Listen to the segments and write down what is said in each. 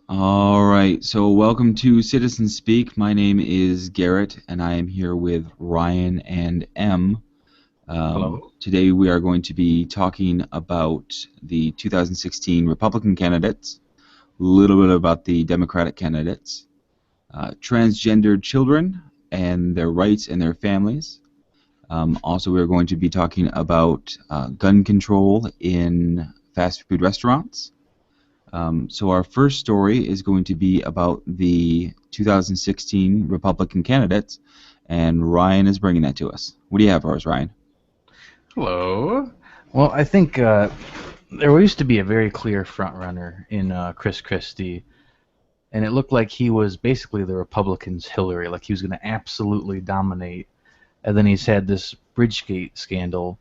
All right, so welcome to Citizen Speak. My name is Garrett, and I am here with Ryan and M. Hello. Today we are going to be talking about the 2016 Republican candidates, a little bit about the Democratic candidates, transgendered children and their rights and their families. Also, we are going to be talking about gun control in fast food restaurants. So our first story is going to be about the 2016 Republican candidates, and Ryan is bringing that to us. What do you have for us, Ryan? Hello. Well, I think there used to be a very clear front runner in Chris Christie, and it looked like he was basically the Republicans' Hillary, like he was going to absolutely dominate. And then he's had this Bridgegate scandal,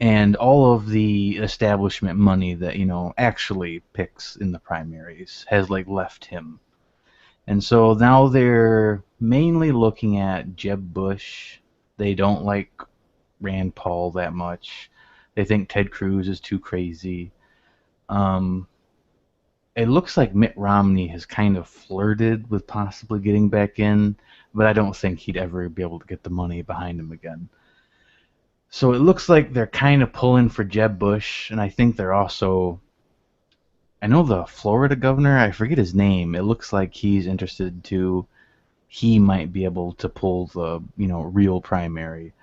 and all of the establishment money that actually picks in the primaries has like left him. And so now they're mainly looking at Jeb Bush. They don't like Rand Paul that much. They think Ted Cruz is too crazy. Um, it looks like Mitt Romney has kind of flirted with possibly getting back in, but I don't think he'd ever be able to get the money behind him again. So it looks like they're kind of pulling for Jeb Bush, and I think they're also. I know the Florida governor, I forget his name. It looks like he's interested too. He might be able to pull the, real primary.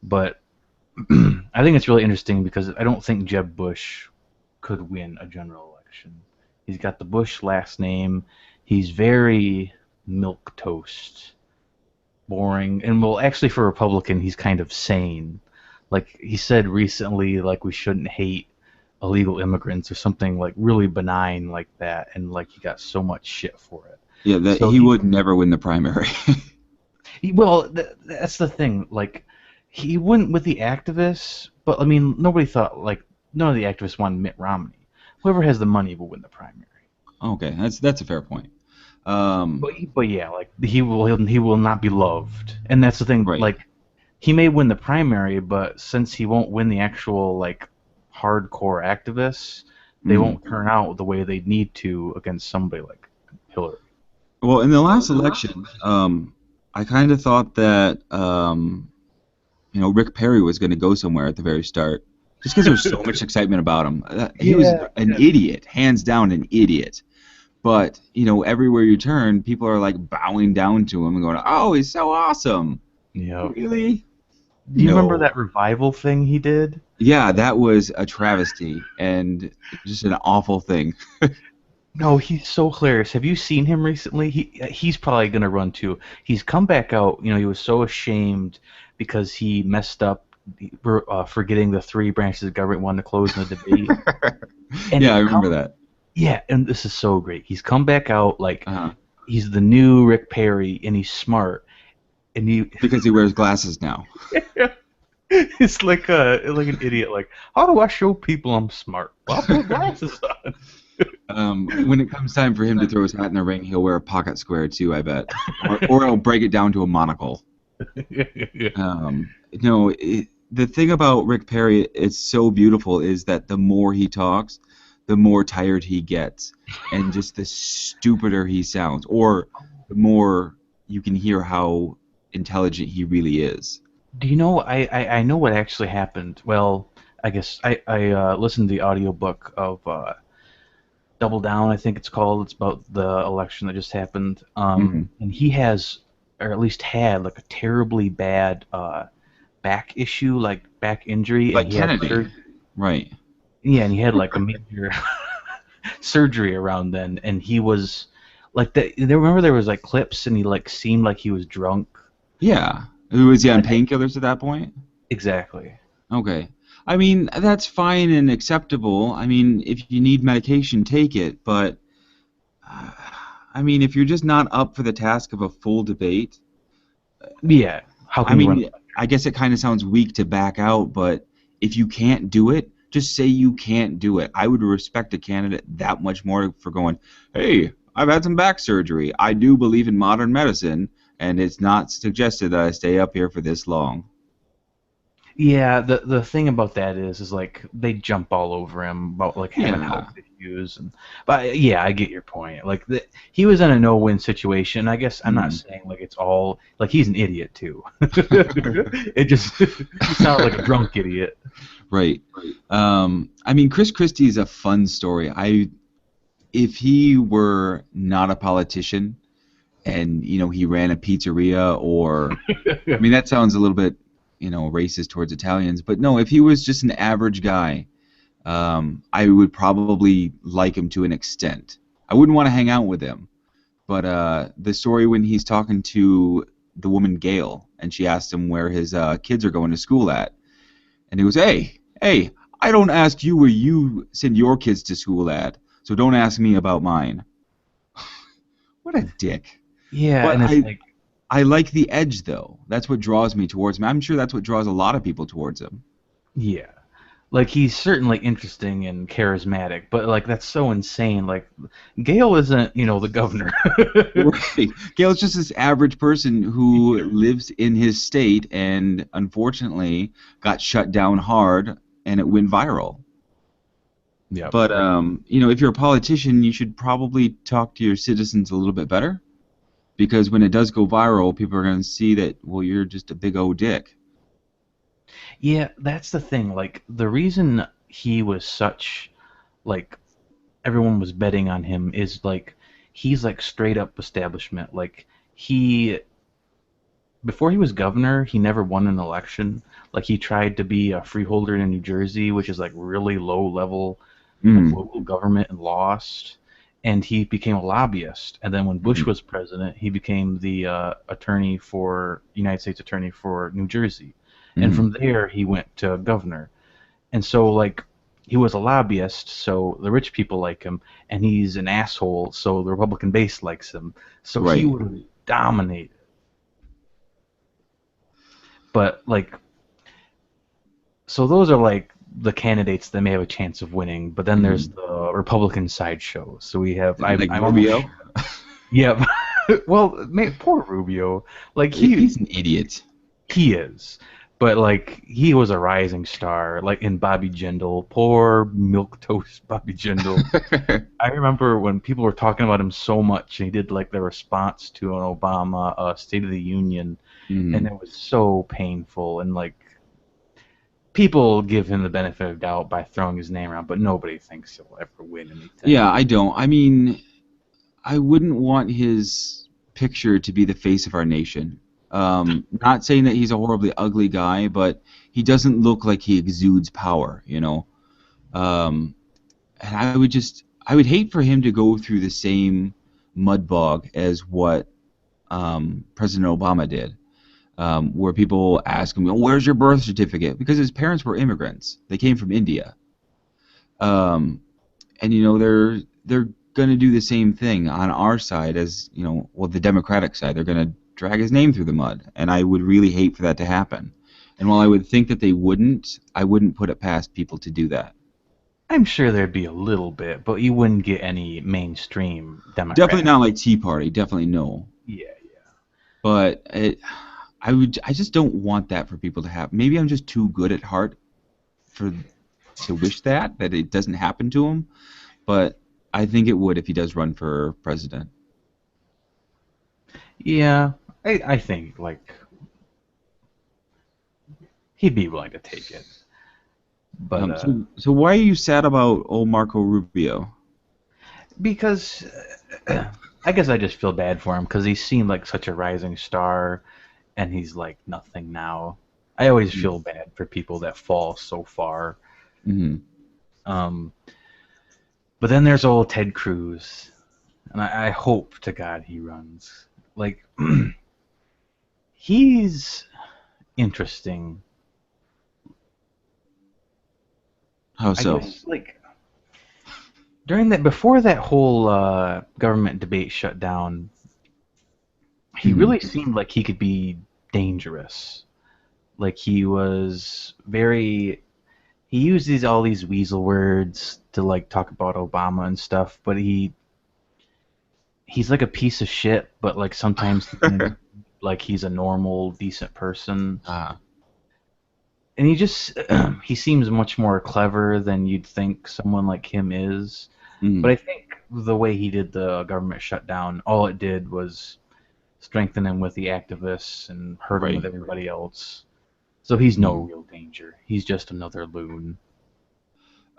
But I think it's really interesting because I don't think Jeb Bush could win a general election. He's got the Bush last name. He's very milk toast, boring, and well, actually for a Republican, he's kind of sane. Like he said recently, like we shouldn't hate illegal immigrants or something like really benign like that, and like he got so much shit for it. Yeah, that So he would never win the primary. well, that's the thing. Like he went with the activists, but I mean, nobody thought like none of the activists wanted Mitt Romney. Whoever has the money will win the primary. Okay, that's a fair point. Um, But yeah, like he will not be loved, and that's the thing. right. Like he may win the primary, but since he won't win the actual like hardcore activists, they Mm. won't turn out the way they need to against somebody like Hillary. Well, in the last election, I kind of thought that Rick Perry was going to go somewhere at the very start, just because there was so much excitement about him. He was Yeah, an idiot, hands down, an idiot. But everywhere you turn, people are like bowing down to him and going, "Oh, he's so awesome!" yeah. Really? Do you remember No. that revival thing he did? Yeah, that was a travesty and just an awful thing. No, he's so hilarious. Have you seen him recently? He's probably gonna run too. He's come back out. He was so ashamed because he messed up, forgetting the three branches of government wanted to close in the debate. And Yeah, I he remember come, that. yeah, and this is so great. He's come back out like Uh-huh. he's the new Rick Perry, and he's smart, and he Because he wears glasses now. it's like an idiot. Like, how do I show people I'm smart? Well, I'll put glasses on. When it comes time for him to throw his hat in the ring, he'll wear a pocket square too, I bet, or he'll break it down to a monocle. No, the thing about Rick Perry, it's so beautiful, is that the more he talks, the more tired he gets, and just the stupider he sounds, or the more you can hear how intelligent he really is. Do you know? I know what actually happened. Well, I guess I listened to the audiobook of Double Down, I think it's called. It's about the election that just happened. Hmm. And he has, or at least had, like a terribly bad back issue, like back injury, and Like he had Kennedy, right? yeah, and he had like a major surgery around then, and he was like that. Remember there was like clips, and he like seemed like he was drunk. Yeah. Was he on Like painkillers at that point? exactly. Okay. I mean, that's fine and acceptable. I mean, if you need medication, take it. But, uh, I mean, if you're just not up for the task of a full debate, Yeah. How I can you run? mean, I guess it kind of sounds weak to back out, but if you can't do it, just say you can't do it. I would respect a candidate that much more for going, hey, I've had some back surgery. I do believe in modern medicine, and it's not suggested that I stay up here for this long. Yeah, the thing about that is like they jump all over him about like having Yeah. health issues, and but yeah, I get your point. Like he was in a no-win situation. I guess I'm not Mm. saying like it's all like he's an idiot too. It just he sounded like a drunk idiot. Right. I mean, Chris Christie is a fun story. If he were not a politician and he ran a pizzeria, or I mean, that sounds a little bit racist towards Italians, but no, if he was just an average guy, I would probably like him to an extent. I wouldn't want to hang out with him, but the story when he's talking to the woman Gail and she asked him where his kids are going to school at, and he goes, hey, I don't ask you where you send your kids to school at, so don't ask me about mine. What a dick. Yeah, But and it's like I like the edge though. That's what draws me towards him. I'm sure that's what draws a lot of people towards him. yeah. Like he's certainly interesting and charismatic, but like that's so insane. Like Gail isn't, the governor. Right. Gail's just this average person who lives in his state and unfortunately got shut down hard and it went viral. Yep. But if you're a politician, you should probably talk to your citizens a little bit better because when it does go viral, people are going to see that, well, you're just a big old dick. Yeah, that's the thing. Like the reason he was such like everyone was betting on him is like he's like straight up establishment. Like he before he was governor, he never won an election. Like he tried to be a freeholder in New Jersey, which is like really low level like Mm. local government, and lost. And he became a lobbyist. And then when Bush Mm. was president, he became the United States attorney for New Jersey. And Mm. from there, he went to governor. And so like he was a lobbyist, so the rich people like him, and he's an asshole, so the Republican base likes him. So he Right. would have dominated. But like so those are like the candidates that may have a chance of winning, but then there's Mm. the Republican sideshow. So we have Like I'm almost Rubio. sure. Yeah. Well, poor Rubio. Like He's an idiot. he is, but like he was a rising star. Like in Bobby Jindal, poor milk toast Bobby Jindal. I remember when people were talking about him so much, and he did like the response to an Obama State of the Union, and Mm. it was so painful. And like people give him the benefit of doubt by throwing his name around, but nobody thinks he'll ever win anything. Yeah, I don't. I mean, I wouldn't want his picture to be the face of our nation. Not saying that he's a horribly ugly guy, but he doesn't look like he exudes power. Um, and I would hate for him to go through the same mud bog as what President Obama did, where people ask him, "Well, where's your birth certificate?" Because his parents were immigrants; they came from India. Um, and they're going to do the same thing on our side as well, the Democratic side. They're going to drag his name through the mud, and I would really hate for that to happen. And while I would think that they wouldn't, I wouldn't put it past people to do that. I'm sure there'd be a little bit, but you wouldn't get any mainstream Definitely Democrat. not like Tea Party. Definitely no. Yeah, But I just don't want that for people to have. Maybe I'm just too good at heart for to wish that it doesn't happen to him. But I think it would if he does run for president. yeah. I think like he'd be willing to take it, but So why are you sad about old Marco Rubio? because I guess I just feel bad for him because he seemed like such a rising star, and he's like nothing now. I always feel bad for people that fall so far. Mm-hmm. Um, but then there's old Ted Cruz, and I hope to God he runs. Like he's interesting. How I so? guess like during that before that whole government debate shut down, he Mm-hmm. really seemed like he could be dangerous. Like he was very he used all these weasel words to like talk about Obama and stuff, but he's like a piece of shit, but like sometimes he can like he's a normal decent person. Ah, and he just he seems much more clever than you'd think someone like him is. But Mm, I think the way he did the government shutdown, all it did was strengthen him with the activists and hurt him with right. everybody else. So he's no Mm. real danger. He's just another loon.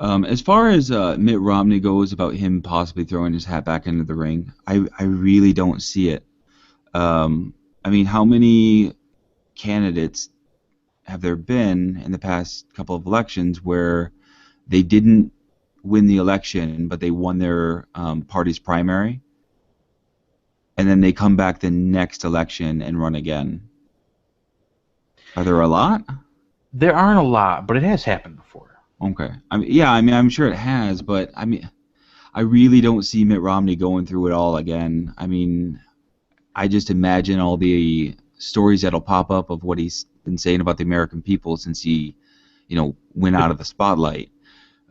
As far as Mitt Romney goes about him possibly throwing his hat back into the ring, I really don't see it. Um, I mean, how many candidates have there been in the past couple of elections where they didn't win the election, but they won their party's primary, and then they come back the next election and run again? Are there a lot? There aren't a lot, but it has happened before. Okay. I mean, yeah, I mean, I'm sure it has, but I mean, I really don't see Mitt Romney going through it all again. I mean, I just imagine all the stories that'll pop up of what he's been saying about the American people since he, went out of the spotlight.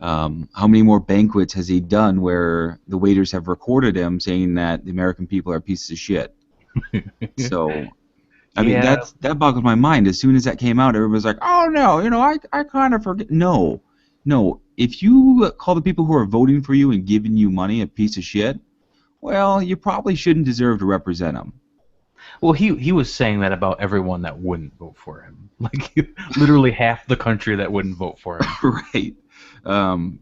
How many more banquets has he done where the waiters have recorded him saying that the American people are pieces of shit? So, I mean, Yeah, that boggled my mind. As soon as that came out, everybody was like, "Oh no, I kind of forget." No, no. If you call the people who are voting for you and giving you money a piece of shit, well, you probably shouldn't deserve to represent them. well, he was saying that about everyone that wouldn't vote for him. Like literally half the country that wouldn't vote for him. Right.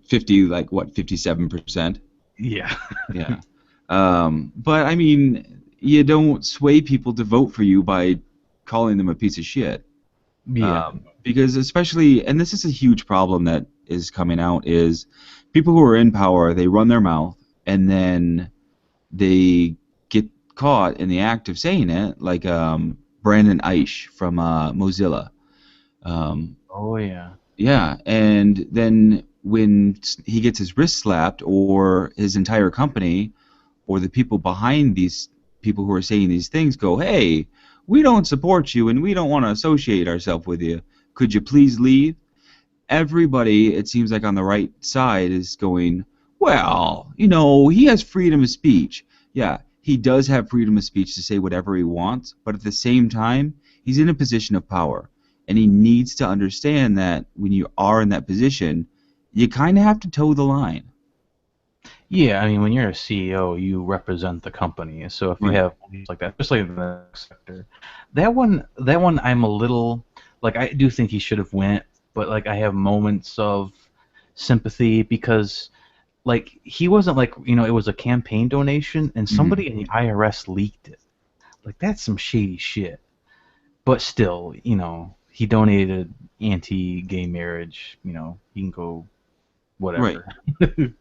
50, like what, 57%? Yeah. Yeah. But I mean, you don't sway people to vote for you by calling them a piece of shit. Yeah. Because especially, and this is a huge problem that is coming out, is people who are in power, they run their mouth and then they get caught in the act of saying it, like Brandon Eich from Mozilla. Um, Oh yeah. yeah, and then when he gets his wrist slapped, or his entire company, or the people behind these people who are saying these things go, "Hey, we don't support you and we don't want to associate ourselves with you. Could you please leave?" Everybody, it seems like on the right side, is going, "Well, he has freedom of speech." Yeah, he does have freedom of speech to say whatever he wants, but at the same time, he's in a position of power. And he needs to understand that when you are in that position, you kind of have to toe the line. Yeah, I mean, when you're a CEO, you represent the company. So if you Right. have beliefs like that, especially in the sector, that one, I'm a little like I do think he should have went, but like I have moments of sympathy because like he wasn't like it was a campaign donation and Mhm. somebody in the IRS leaked it. Like that's some shady shit. But still, he donated anti-gay marriage. He can go Right. whatever.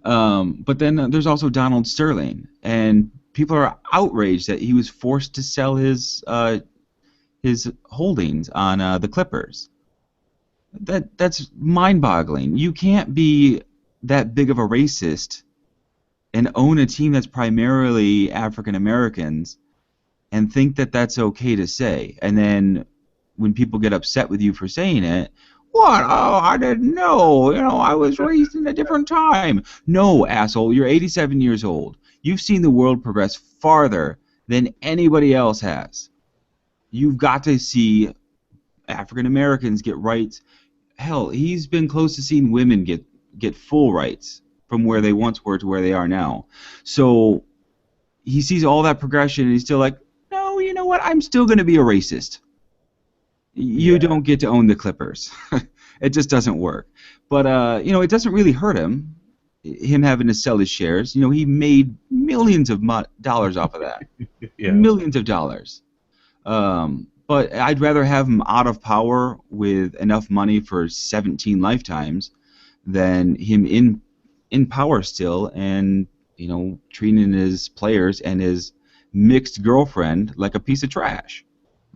But then there's also Donald Sterling, and people are outraged that he was forced to sell his holdings on the Clippers. That's mind-boggling. You can't be that big of a racist and own a team that's primarily African Americans and think that that's okay to say. And then when people get upset with you for saying it, what? Oh, I didn't know. I was raised in a different time. No, asshole, you're 87 years old. You've seen the world progress farther than anybody else has. You've got to see African Americans get rights. Hell, he's been close to seeing women get full rights from where they once were to where they are now. So he sees all that progression and he's still like, no, you know what? I'm still going to be a racist. You Yeah. don't get to own the Clippers. It just doesn't work. But it doesn't really hurt him having to sell his shares. He made millions of dollars off of that. Yeah. Millions of dollars. But I'd rather have him out of power with enough money for 17 lifetimes than him in power still and treating his players and his mixed girlfriend like a piece of trash.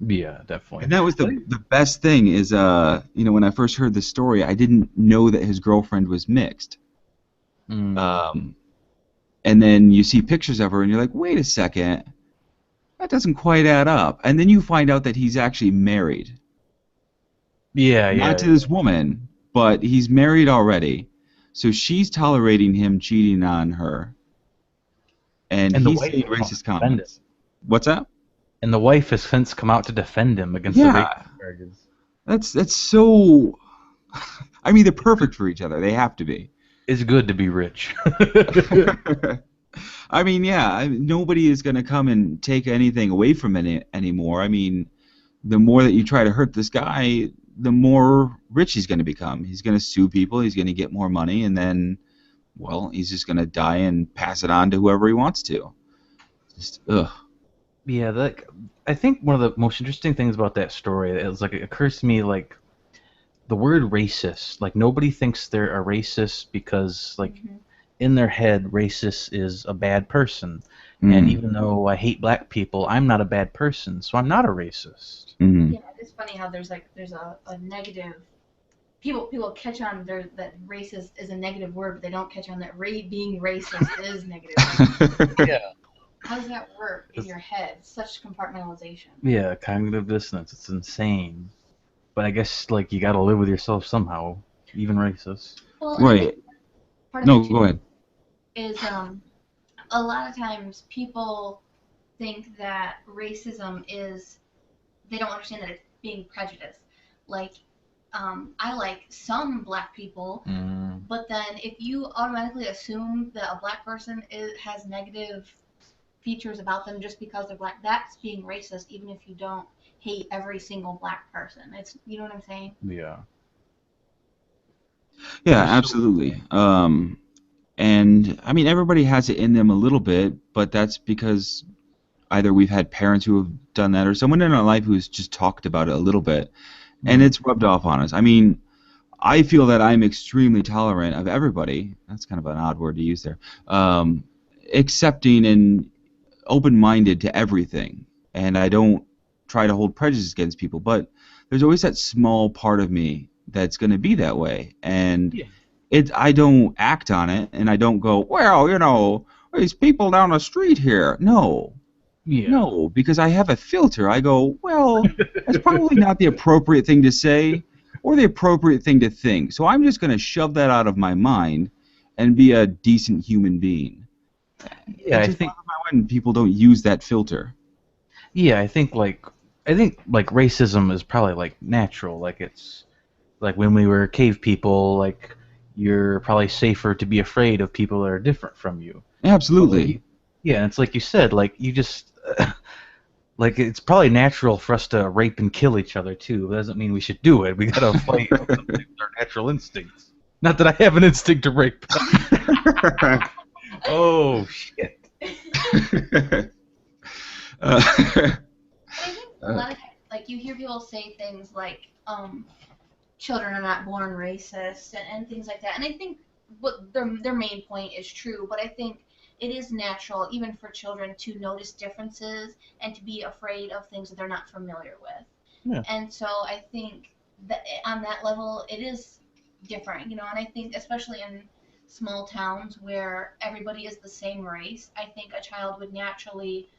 Yeah, definitely. And that was the best thing is when I first heard the story, I didn't know that his girlfriend was mixed. Mm. Um, and then you see pictures of her and you're like, wait a second, that doesn't quite add up. And then you find out that he's actually married, Yeah, not yeah, to yeah. this woman, but he's married already. So she's tolerating him cheating on her, and And the he's wife saying has come out to racist defend him. comments. What's that? And the wife has since come out to defend him against the rape Yeah, charges. That's so. I mean, they're perfect for each other. They have to be. It's good to be rich. I mean, yeah, nobody is going to come and take anything away from it anymore. I mean, the more that you try to hurt this guy, the more rich he's going to become. He's going to sue people. He's going to get more money, and then, well, he's just going to die and pass it on to whoever he wants to. Just ugh. Yeah, I think one of the most interesting things about that story is like it occurs to me like the word racist. Like nobody thinks they're a racist because like in their head racist is a bad person. And Mm, even though I hate black people, I'm not a bad person, so I'm not a racist. mm, Yeah, it's funny how there's a negative. People catch on there that racist is a negative word, but they don't catch on that being racist is negative. Like, Yeah. how does that work in your head? Such compartmentalization. Yeah, cognitive dissonance. It's insane. But I guess like you got to live with yourself somehow, even racist. Well, and I think right. part of it No, too go ahead. is a lot of times people think that racism is they don't understand that it's being prejudiced. Like I like some black people, but then if you automatically assume that a black person has negative features about them just because they're black, that's being racist, even if you don't hate every single black person. It's you know what I'm saying? Yeah. Yeah, Just so absolutely. And I mean, everybody has it in them a little bit, but that's because either we've had parents who have done that or someone in our life who's just talked about it a little bit, and mm, it's rubbed off on us. I mean, I feel that I'm extremely tolerant of everybody. That's kind of an odd word to use there. Accepting and open-minded to everything, and I don't try to hold prejudice against people. But there's always that small part of me that's going to be that way, and yeah. I don't act on it, and I don't go, well, these people down the street here. No, Yeah. no, because I have a filter. I go, well, that's probably not the appropriate thing to say or the appropriate thing to think. So I'm just going to shove that out of my mind and be a decent human being. Yeah, It just bothers my mind when people don't use that filter. I think like racism is probably like natural. Like it's like when we were cave people, like you're probably safer to be afraid of people that are different from you. But like Absolutely. yeah, it's like you said, like you just like it's probably natural for us to rape and kill each other too. It doesn't mean we should do it. We gotta fight with our natural instincts. Not that I have an instinct to rape. Oh shit. uh, But I think a lot of times, like you hear people say things like, children are not born racist and things like that. And I think what their main point is true, but I think it is natural even for children to notice differences and to be afraid of things that they're not familiar with. Yeah. And so I think that on that level it is different, and I think especially in small towns where everybody is the same race, I think a child would naturally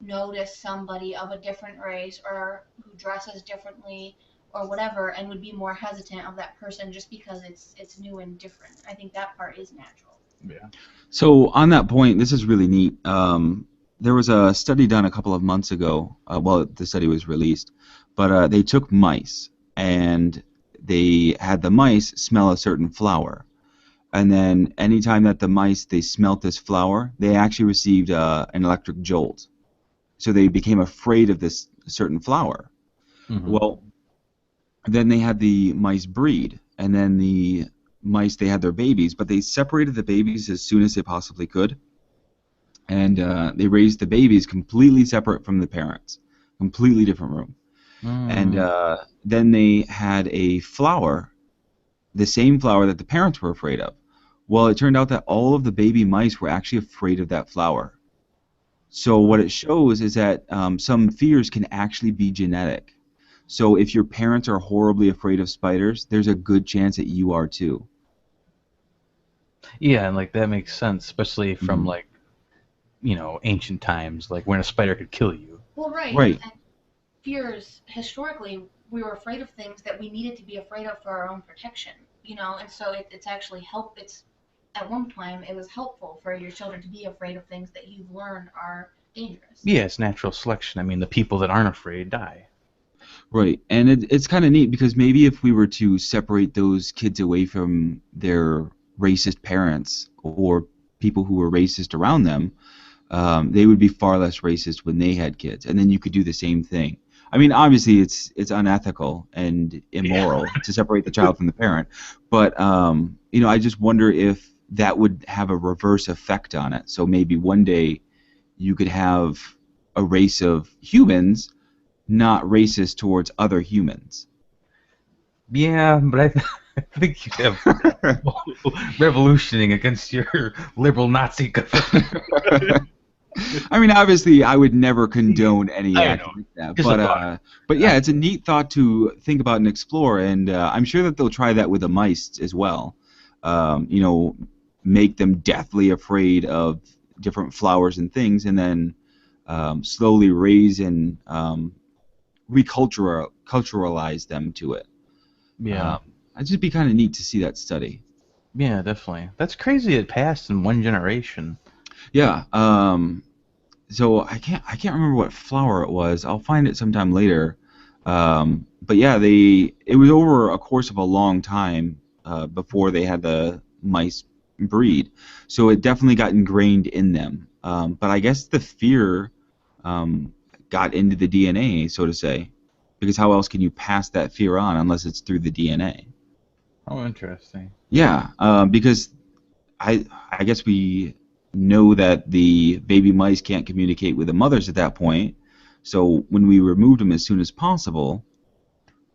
notice somebody of a different race or who dresses differently or whatever and would be more hesitant of that person just because it's new and different. I think that part is natural. Yeah. So on that point, this is really neat. There was a study done a couple of months ago. Well, the study was released, but they took mice and they had the mice smell a certain flower, and then anytime that the mice they smelt this flower, they actually received an electric jolt. So they became afraid of this certain flower. Hmm. Well, then they had the mice breed, and then the mice they had their babies, but they separated the babies as soon as they possibly could, and they raised the babies completely separate from the parents, completely different room. And Mm. then they had a flower, the same flower that the parents were afraid of. Well, it turned out that all of the baby mice were actually afraid of that flower. So what it shows is that some fears can actually be genetic. So if your parents are horribly afraid of spiders, there's a good chance that you are too. Yeah, and like that makes sense, especially from Mhm. like ancient times, like when a spider could kill you. Well, right, and, Right. and fears historically we were afraid of things that we needed to be afraid of for our own protection, and so it's actually it's at one time it was helpful for your children to be afraid of things that you've learned are dangerous. Yeah, it's natural selection. I mean, the people that aren't afraid die. Right. And it's kind of neat because maybe if we were to separate those kids away from their racist parents or people who were racist around them, they would be far less racist when they had kids, and then you could do the same thing. I mean, obviously, it's unethical and Yeah. immoral to separate the child from the parent, but I just wonder if that would have a reverse effect on it. So maybe one day you could have a race of humans not racist towards other humans. Yeah, but I think you have revolutioning against your liberal Nazi government. I mean, obviously, I would never condone any I act know. like that, Just a thought. but yeah, it's a neat thought to think about and explore, and I'm sure that they'll try that with the mice as well. Um, you know, make them deathly afraid of different flowers and things, and then slowly raise and culturalize them to it. Yeah. Um, It'd just be kind of neat to see that study. Yeah, definitely. That's crazy it passed in one generation. Yeah. So I can't remember what flower it was. I'll find it sometime later. But yeah, it was over a course of a long time before they had the mice breed. So it definitely got ingrained in them. But I guess the fear um, got into the DNA, so to say, because how else can you pass that fear on unless it's through the DNA? Oh, interesting. Yeah, because I guess we know that the baby mice can't communicate with the mothers at that point. So when we removed them as soon as possible,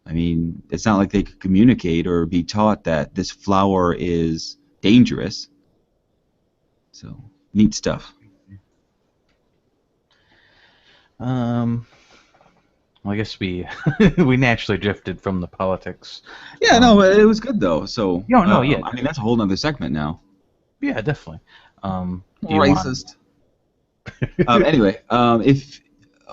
I mean, it's not like they could communicate or be taught that this flower is dangerous. So neat stuff. Um, well, I guess we we naturally drifted from the politics. Yeah, no, Um, it was good though. So no, yeah, I mean, that's a whole nother segment now. yeah, definitely. Do you want? Racist. Anyway, if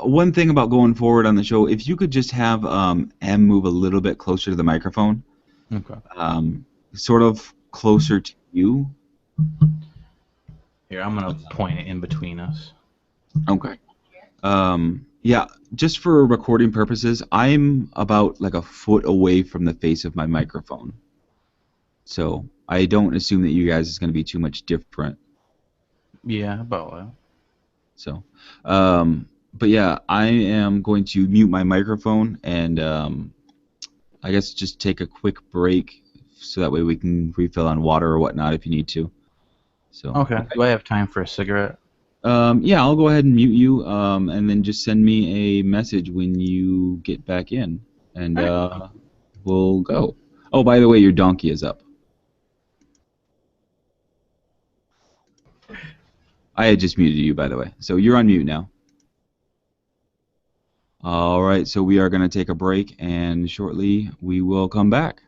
one thing about going forward on the show, if you could just have M move a little bit closer to the microphone, Okay. sort of closer to you. Here, I'm gonna point it in between us. Okay. Yeah, just for recording purposes, I'm about like a foot away from the face of my microphone. So I don't assume that you guys is going to be too much different. Yeah, about that. So, but yeah, I am going to mute my microphone and I guess just take a quick break so that way we can refill on water or whatnot if you need to. So, Okay. Do I have time for a cigarette? yeah, I'll go ahead and mute you, and then just send me a message when you get back in, and All right. we'll go. Oh, by the way, your donkey is up. I had just muted you, by the way, so you're on mute now. All right, so we are going to take a break, and shortly we will come back.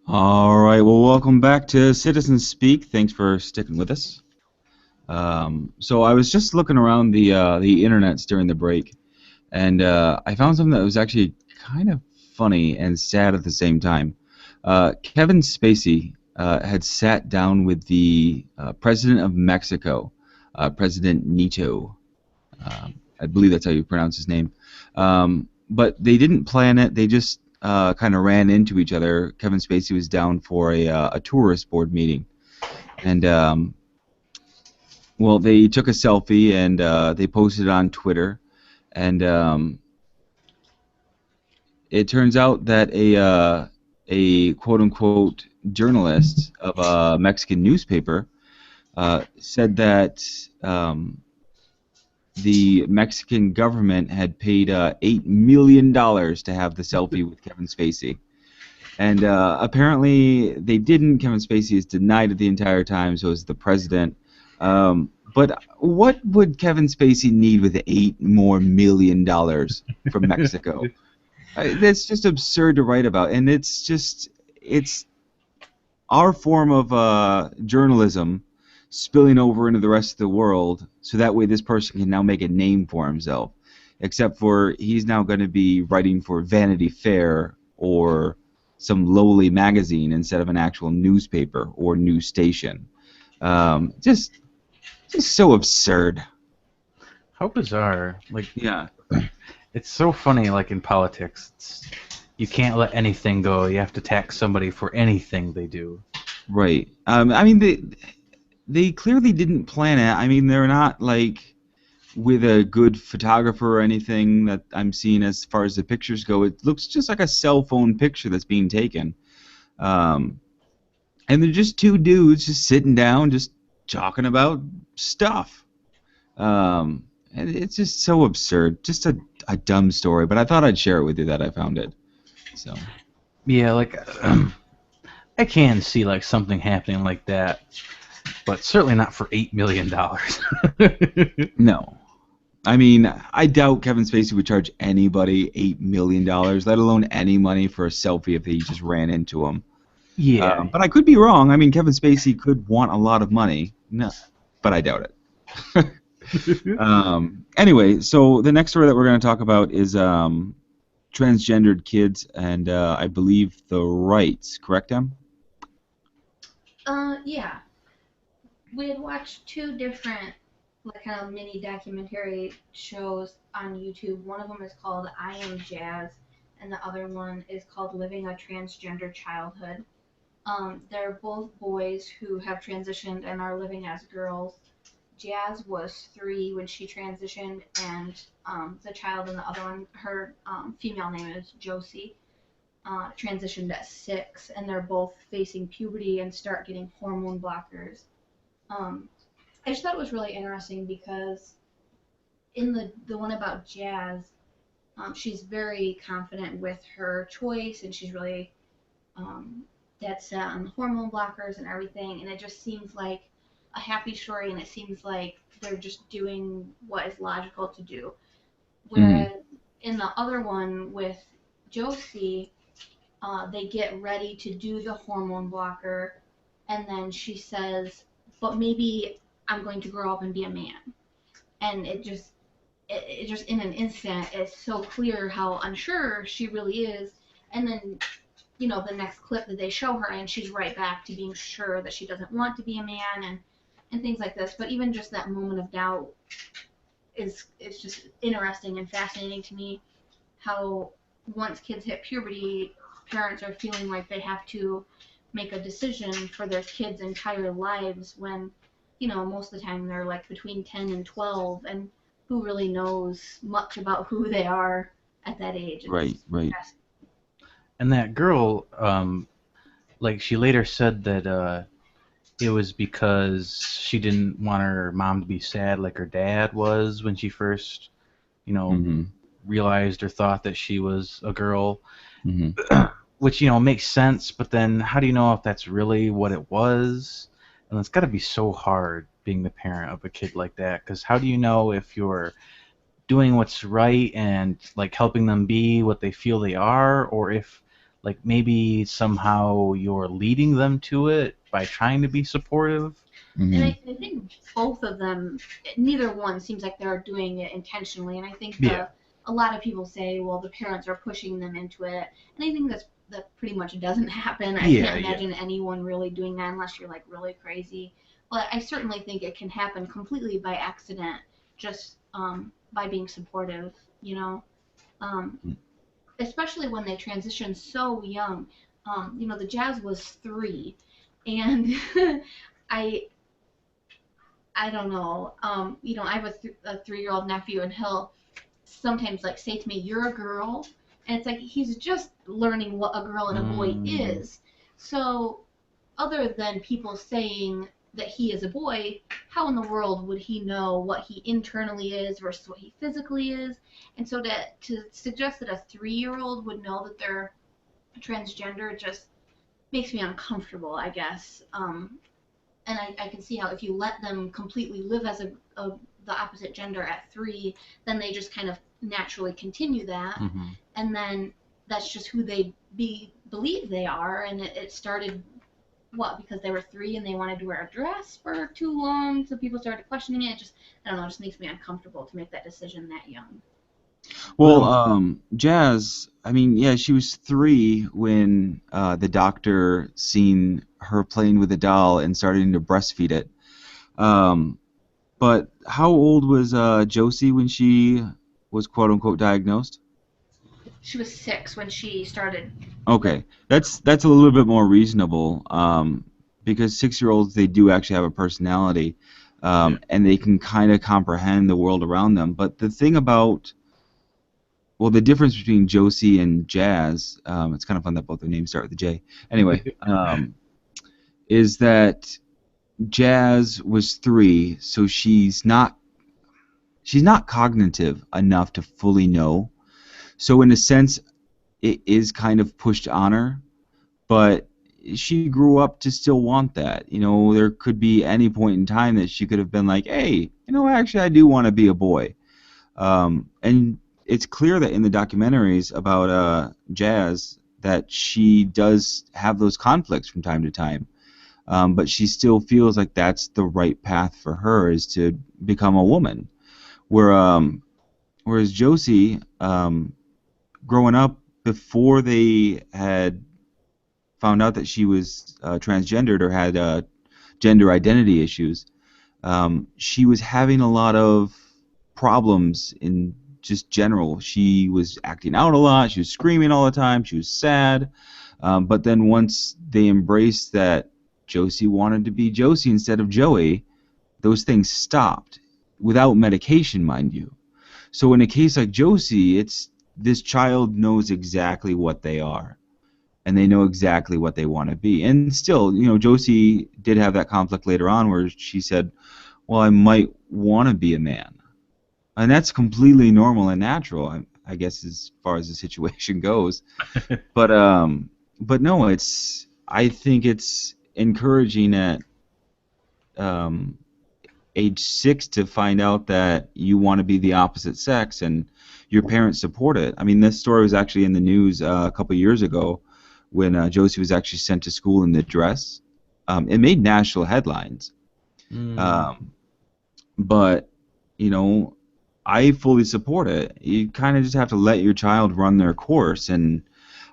All right. Well, welcome back to Citizens Speak. Thanks for sticking with us. So I was just looking around the internets during the break, and I found something that was actually kind of funny and sad at the same time. Kevin Spacey had sat down with the president of Mexico, President Nito. I believe that's how you pronounce his name. But they didn't plan it. They just kind of ran into each other. Kevin Spacey was down for a tourist board meeting, and well, they took a selfie and they posted it on Twitter. And it turns out that a quote unquote journalist of a Mexican newspaper said that the Mexican government had paid $8 million to have the selfie with Kevin Spacey. And apparently they didn't. Kevin Spacey has denied it the entire time, so is the president. But what would Kevin Spacey need with $8 more million from Mexico? That's just absurd to write about, and it's our form of journalism spilling over into the rest of the world, so that way this person can now make a name for himself. Except for he's now going to be writing for Vanity Fair or some lowly magazine instead of an actual newspaper or news station. Just so absurd. How bizarre! Like, Yeah. it's so funny. Like in politics, you can't let anything go. You have to tax somebody for anything they do. Right. I mean, they clearly didn't plan it. I mean, they're not like with a good photographer or anything that I'm seeing as far as the pictures go. It looks just like a cell phone picture that's being taken. Um, and they're just two dudes just sitting down, just talking about stuff. And it's just so absurd. Just a dumb story. But I thought I'd share it with you that I found it. So. Yeah, like I can see like something happening like that, but certainly not for $8 million. No. I mean, I doubt Kevin Spacey would charge anybody $8 million, let alone any money for a selfie if he just ran into him. Yeah. But I could be wrong. I mean, Kevin Spacey could want a lot of money. No, but I doubt it. Anyway, so the next story that we're going to talk about is transgendered kids and I believe the rights. Correct, Em? Yeah. We had watched two different, like, kind of mini documentary shows on YouTube. One of them is called I Am Jazz, and the other one is called Living a Transgender Childhood. They're both boys who have transitioned and are living as girls. Jazz was 3 when she transitioned, and the child in the other one, her female name is Josie, transitioned at 6, and they're both facing puberty and start getting hormone blockers. Um, I just thought it was really interesting because in the one about Jazz, she's very confident with her choice, and she's really dead set on the hormone blockers and everything, and it just seems like a happy story, and it seems like they're just doing what is logical to do. Mm-hmm. Whereas in the other one with Josie, they get ready to do the hormone blocker, and then she says, "But maybe I'm going to grow up and be a man." And it just in an instant, it's so clear how unsure she really is. And then, the next clip that they show her, and she's right back to being sure that she doesn't want to be a man, and things like this. But even just that moment of doubt is just interesting and fascinating to me. How once kids hit puberty, parents are feeling like they have to make a decision for their kids' entire lives when, most of the time they're like between 10 and 12, and who really knows much about who they are at that age. Right, It's right. fascinating. And that girl, like she later said that it was because she didn't want her mom to be sad like her dad was when she first, you know, Mm-hmm. realized or thought that she was a girl, Mm-hmm. which, makes sense, but then how do you know if that's really what it was? And it's got to be so hard being the parent of a kid like that, because how do you know if you're doing what's right and like helping them be what they feel they are, or if like maybe somehow you're leading them to it by trying to be supportive. And Mhm. I think both of them, neither one seems like they're doing it intentionally. And I think Yeah. a lot of people say, well, the parents are pushing them into it, and I think that pretty much doesn't happen. I Yeah, can't yeah. imagine anyone really doing that unless you're like really crazy. But I certainly think it can happen completely by accident, just by being supportive. You know, um, especially when they transition so young. The Jazz was 3, and I I don't know. I have a 3-year-old nephew, and he'll sometimes like say to me, "You're a girl," and it's like he's just learning what a girl and a boy Mm, is. So, other than people saying that he is a boy, how in the world would he know what he internally is versus what he physically is? And so to suggest that a 3-year-old would know that they're transgender just makes me uncomfortable, I guess. And I can see how if you let them completely live as the opposite gender at 3, then they just kind of naturally continue that, hmm and then that's just who they believe they are, and it started because they were 3 and they wanted to wear a dress for too long, so people started questioning it. It just I don't know, it just makes me uncomfortable to make that decision that young. Well, Well, Jazz, I mean, yeah, she was 3 when the doctor seen her playing with a doll and starting to breastfeed it. Um, but how old was Josie when she was quote unquote diagnosed? She was 6 when she started. Like, Okay, that's a little bit more reasonable, because 6-year-olds they do actually have a personality, yeah. and they can kind of comprehend the world around them. But the thing about well, the difference between Josie and Jazz, it's kind of fun that both their names start with a J. Anyway, is that Jazz was 3, so she's not cognitive enough to fully know. So in a sense, it is kind of pushed on her, but she grew up to still want that. There could be any point in time that she could have been like, hey, actually, I do want to be a boy. And it's clear that in the documentaries about Jazz that she does have those conflicts from time to time. But she still feels like that's the right path for her is to become a woman. Where whereas Josie, growing up before they had found out that she was transgendered or had gender identity issues, she was having a lot of problems in just general. She was acting out a lot. She was screaming all the time. She was sad. But then once they embraced that Josie wanted to be Josie instead of Joey, those things stopped without medication, mind you. So in a case like Josie, it's this child knows exactly what they are and they know exactly what they want to be. And still, Josie did have that conflict later on where she said, well, I might want to be a man. And that's completely normal and natural, I guess, as far as the situation goes. But no, I think it's encouraging at um, age 6 to find out that you want to be the opposite sex and your parents support it. I mean, this story was actually in the news a couple of years ago when Josie was actually sent to school in the dress. It made national headlines. Mm, Um, but you know I fully support it. You kind of just have to let your child run their course, and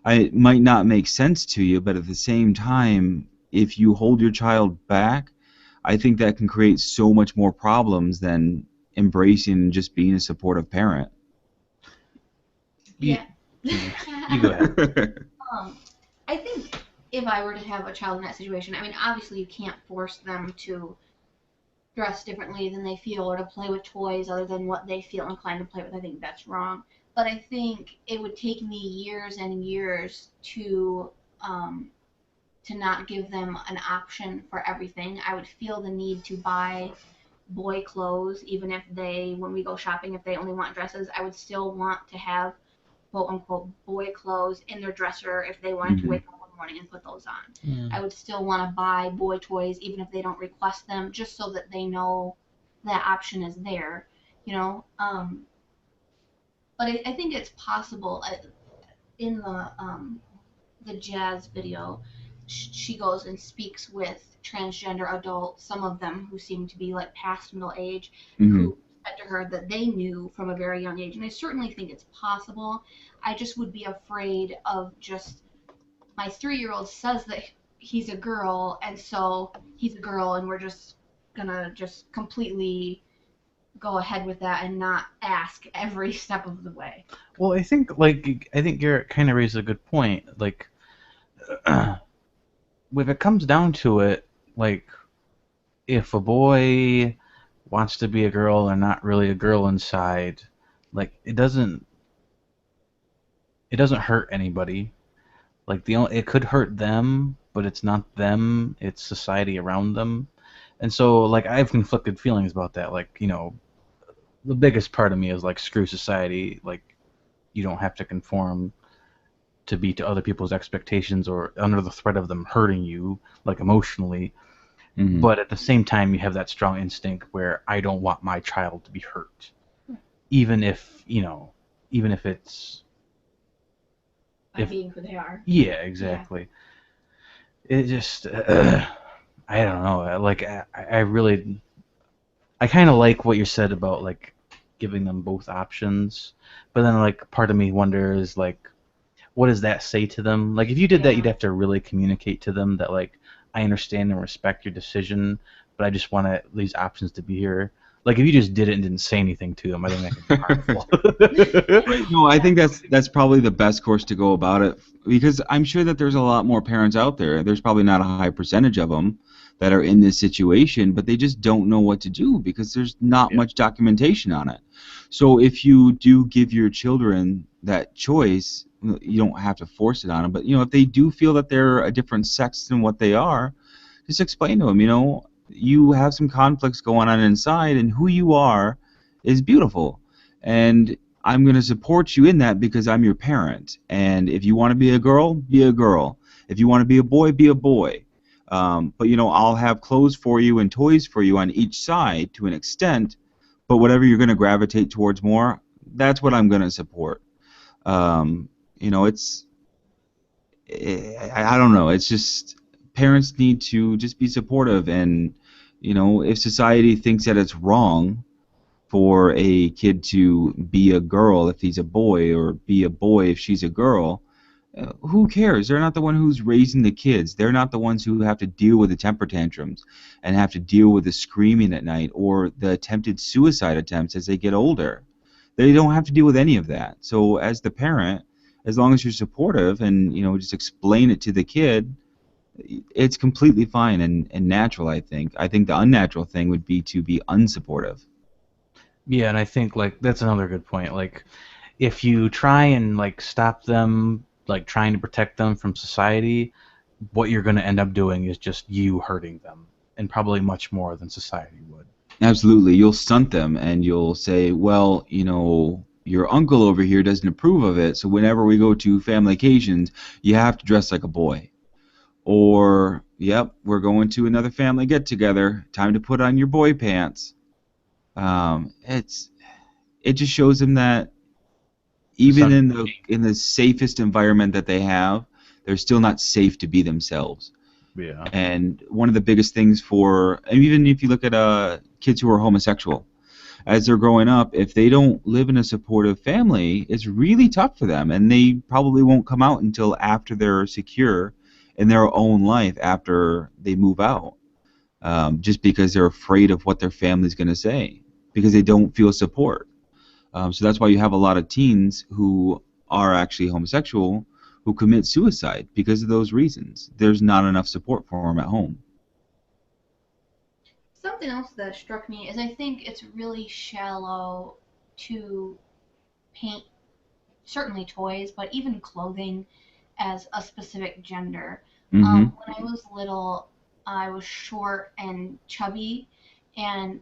it might not make sense to you, but at the same time, if you hold your child back, I think that can create so much more problems than embracing and just being a supportive parent. you, yeah. you go ahead. um, I think if I were to have a child in that situation, I mean, obviously you can't force them to dress differently than they feel or to play with toys other than what they feel inclined to play with. I think that's wrong. But I think it would take me years and years um, to not give them an option for everything. I would feel the need to buy boy clothes, even if when we go shopping, if they only want dresses, I would still want to have quote unquote boy clothes in their dresser if they wanted to Hmm. wake up one morning and put those on. I Mm. would still want to buy boy toys even if they don't request them, just so that they know that option is there, you know. But I think it's possible in the the jazz video, she goes and speaks with transgender adults, some of them who seem to be like past middle age, Mm-hmm. who said to her that they knew from a very young age. And I certainly think it's possible. I just would be afraid of just my 3-year-old says that he's a girl, and so he's a girl, and we're just gonna just completely go ahead with that and not ask every step of the way. Well, I think Garrett kind of raised a good point. Like, if it comes down to it, like, if a boy wants to be a girl and not really a girl inside, like, it doesn't hurt anybody. Like, it could hurt them, but it's not them, it's society around them. And so, like, I have conflicted feelings about that. Like, the biggest part of me is like, screw society. Like, you don't have to conform to other people's expectations or under the threat of them hurting you, like, emotionally. Mm-hmm. But at the same time, you have that strong instinct where I don't want my child to be hurt, even if it's By being who they are. yeah, exactly. It just I don't know. Like, I really, I kind of like what you said about, like, giving them both options, but then, like, part of me wonders, like, what does that say to them? Like, if you did that, Yeah. you'd have to really communicate to them that, like, I understand and respect your decision, but I just want these options to be here. Like, if you just did it and didn't say anything to them, I think that could be harmful. No, I think that's probably the best course to go about it, because I'm sure that there's a lot more parents out there. There's probably not a high percentage of them that are in this situation, but they just don't know what to do because there's not Yeah. much documentation on it. So if you do give your children that choice, you don't have to force it on them, but if they do feel that they're a different sex than what they are, just explain to them, you have some conflicts going on inside, and who you are is beautiful. And I'm going to support you in that because I'm your parent. And if you want to be a girl, be a girl. If you want to be a boy, be a boy. But I'll have clothes for you and toys for you on each side to an extent. But whatever you're going to gravitate towards more, that's what I'm going to support. It's I don't know. It's just parents need to just be supportive, and if society thinks that it's wrong for a kid to be a girl if he's a boy, or be a boy if she's a girl, who cares? They're not the one who's raising the kids. They're not the ones who have to deal with the temper tantrums and have to deal with the screaming at night or the attempted suicide attempts as they get older. They don't have to deal with any of that. So as the parent, as long as you're supportive and just explain it to the kid, it's completely fine and natural. I think the unnatural thing would be to be unsupportive. Yeah, and I think, like, that's another good point. Like, if you try and, like, stop them, like, trying to protect them from society, what you're going to end up doing is just you hurting them, and probably much more than society would. Absolutely. You'll stunt them and you'll say, well, your uncle over here doesn't approve of it, so whenever we go to family occasions, you have to dress like a boy. Or, yep, we're going to another family get together. Time to put on your boy pants. It just shows them that even Some, in the safest environment that they have, they're still not safe to be themselves. yeah. And one of the biggest things and even if you look at kids who are homosexual, as they're growing up, if they don't live in a supportive family, it's really tough for them, and they probably won't come out until after they're secure in their own life after they move out, just because they're afraid of what their family's going to say, because they don't feel support. So that's why you have a lot of teens who are actually homosexual who commit suicide because of those reasons. There's not enough support for them at home. Something else that struck me is I think it's really shallow to paint certainly toys, but even clothing as a specific gender. Mm-hmm. When I was little, I was short and chubby, and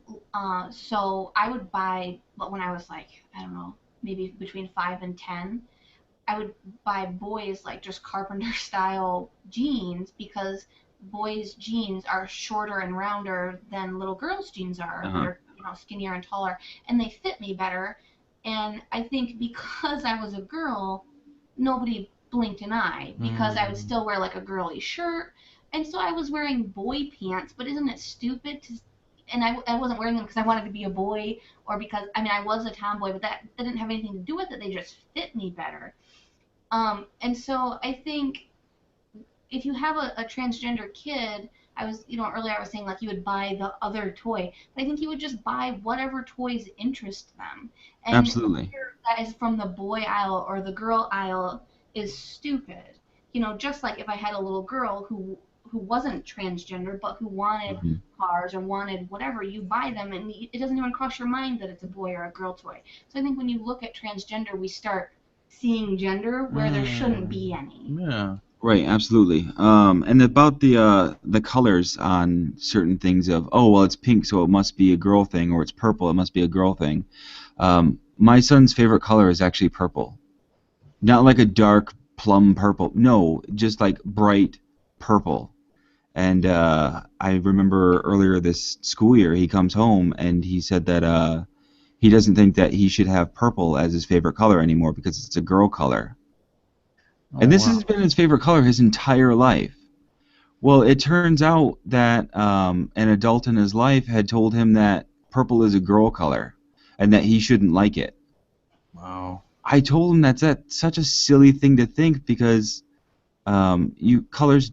so I would buy, but when I was like, I don't know, maybe between 5 and 10, I would buy boys like just carpenter style jeans because boys' jeans are shorter and rounder than little girls' jeans are. Uh-huh. They're skinnier and taller, and they fit me better. And I think because I was a girl, nobody blinked an eye because I would still wear like a girly shirt, and so I was wearing boy pants. But isn't it stupid to? And I wasn't wearing them because I wanted to be a boy or because I was a tomboy, but that didn't have anything to do with it. They just fit me better. And so I think if you have a transgender kid, earlier I was saying like you would buy the other toy, but I think you would just buy whatever toys interest them. And Absolutely. that is from the boy aisle or the girl aisle is stupid. Just like if I had a little girl who wasn't transgender but who wanted Hmm. cars or wanted whatever, you buy them and it doesn't even cross your mind that it's a boy or a girl toy. So I think when you look at transgender, we start seeing gender where there shouldn't be any. Yeah. Right, absolutely. And about the colors on certain things of, oh well, it's pink, so it must be a girl thing, or it's purple, it must be a girl thing. My son's favorite color is actually purple. Not like a dark plum purple. No, just like bright purple. And I remember earlier this school year, he comes home and he said that he doesn't think that he should have purple as his favorite color anymore because it's a girl color. Oh, And this wow. has been his favorite color his entire life. Well, it turns out that an adult in his life had told him that purple is a girl color and that he shouldn't like it. Wow. I told him that's such a silly thing to think because colors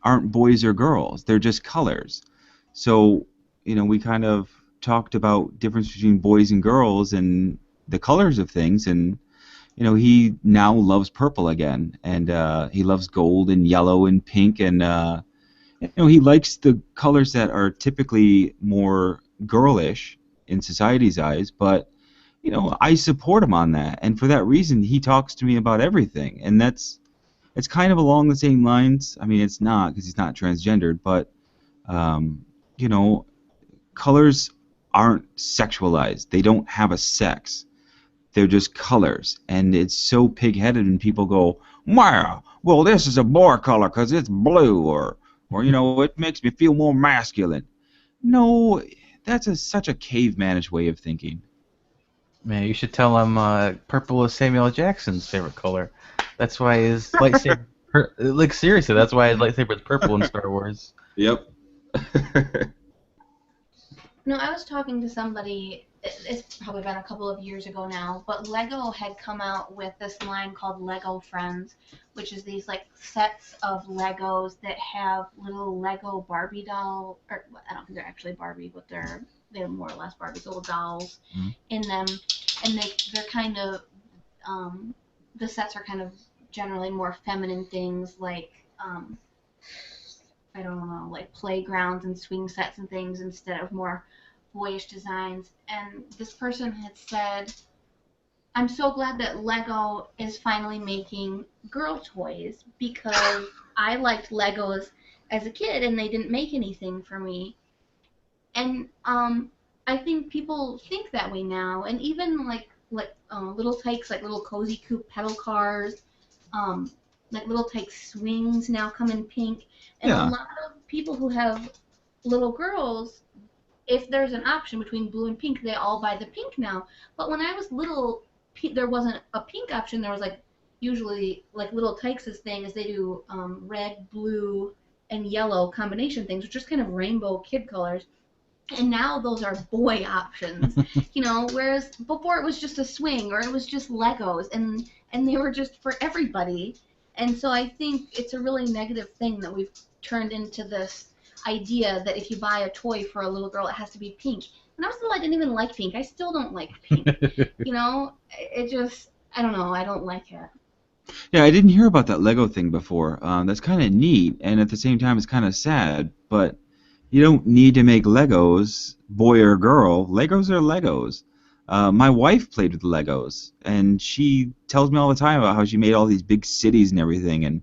aren't boys or girls. They're just colors. So, we kind of talked about difference between boys and girls and the colors of things, and he now loves purple again, and he loves gold and yellow and pink, and he likes the colors that are typically more girlish in society's eyes, but I support him on that, and for that reason, he talks to me about everything, and it's kind of along the same lines. I mean, it's not because he's not transgendered, but um, you know, colors aren't sexualized. They don't have a sex. They're just colors, and it's so pig-headed, and people go, "Wow, well, this is a boy color because it's blue," or it makes me feel more masculine. No, that's such a cavemanish way of thinking. Man, you should tell him purple is Samuel L. Jackson's favorite color. That's why his lightsaber. Like seriously, that's why his lightsaber is purple in Star Wars. Yep. No, I was talking to somebody, it's probably been a couple of years ago now, but Lego had come out with this line called Lego Friends, which is these like sets of Legos that have little Lego Barbie doll, or I don't think they're actually Barbie, but they're more or less Barbie little dolls Mhm. in them, and they're kind of the sets are kind of generally more feminine things like I don't know, like playgrounds and swing sets and things instead of more boyish designs. And this person had said, I'm so glad that Lego is finally making girl toys because I liked Legos as a kid and they didn't make anything for me. And I think people think that way now. And even little tykes, like little cozy coupe pedal cars, um, like little tyke swings now come in pink. And a Yeah. lot of people who have little girls, if there's an option between blue and pink, they all buy the pink now. But when I was little, there wasn't a pink option. There was like usually like little Tykes' thing is they do red, blue, and yellow combination things, which are just kind of rainbow kid colors. And now those are boy options, whereas before it was just a swing or it was just Legos and they were just for everybody. And so I think it's a really negative thing that we've turned into this idea that if you buy a toy for a little girl, it has to be pink. When I was little, I didn't even like pink. I still don't like pink. It just, I don't know, I don't like it. Yeah, I didn't hear about that Lego thing before. That's kind of neat, and at the same time, it's kind of sad. But you don't need to make Legos, boy or girl. Legos are Legos. My wife played with Legos, and she tells me all the time about how she made all these big cities and everything. And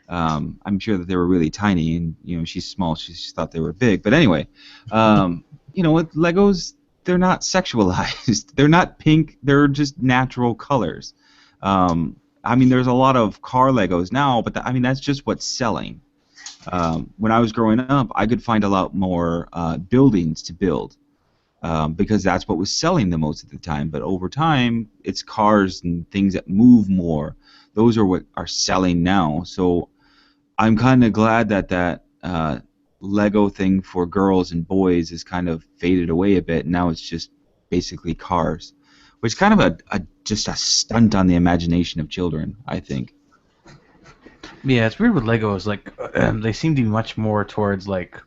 I'm sure that they were really tiny, and she's small. She thought they were big. But anyway, with Legos, they're not sexualized. They're not pink. They're just natural colors. I mean, there's a lot of car Legos now, but that's just what's selling. When I was growing up, I could find a lot more buildings to build. because that's what was selling the most at the time. But over time, it's cars and things that move more. Those are what are selling now. So I'm kind of glad that Lego thing for girls and boys is kind of faded away a bit. Now it's just basically cars, which is kind of just a stunt on the imagination of children, I think. Yeah, it's weird with Legos. Like, they seem to be much more towards like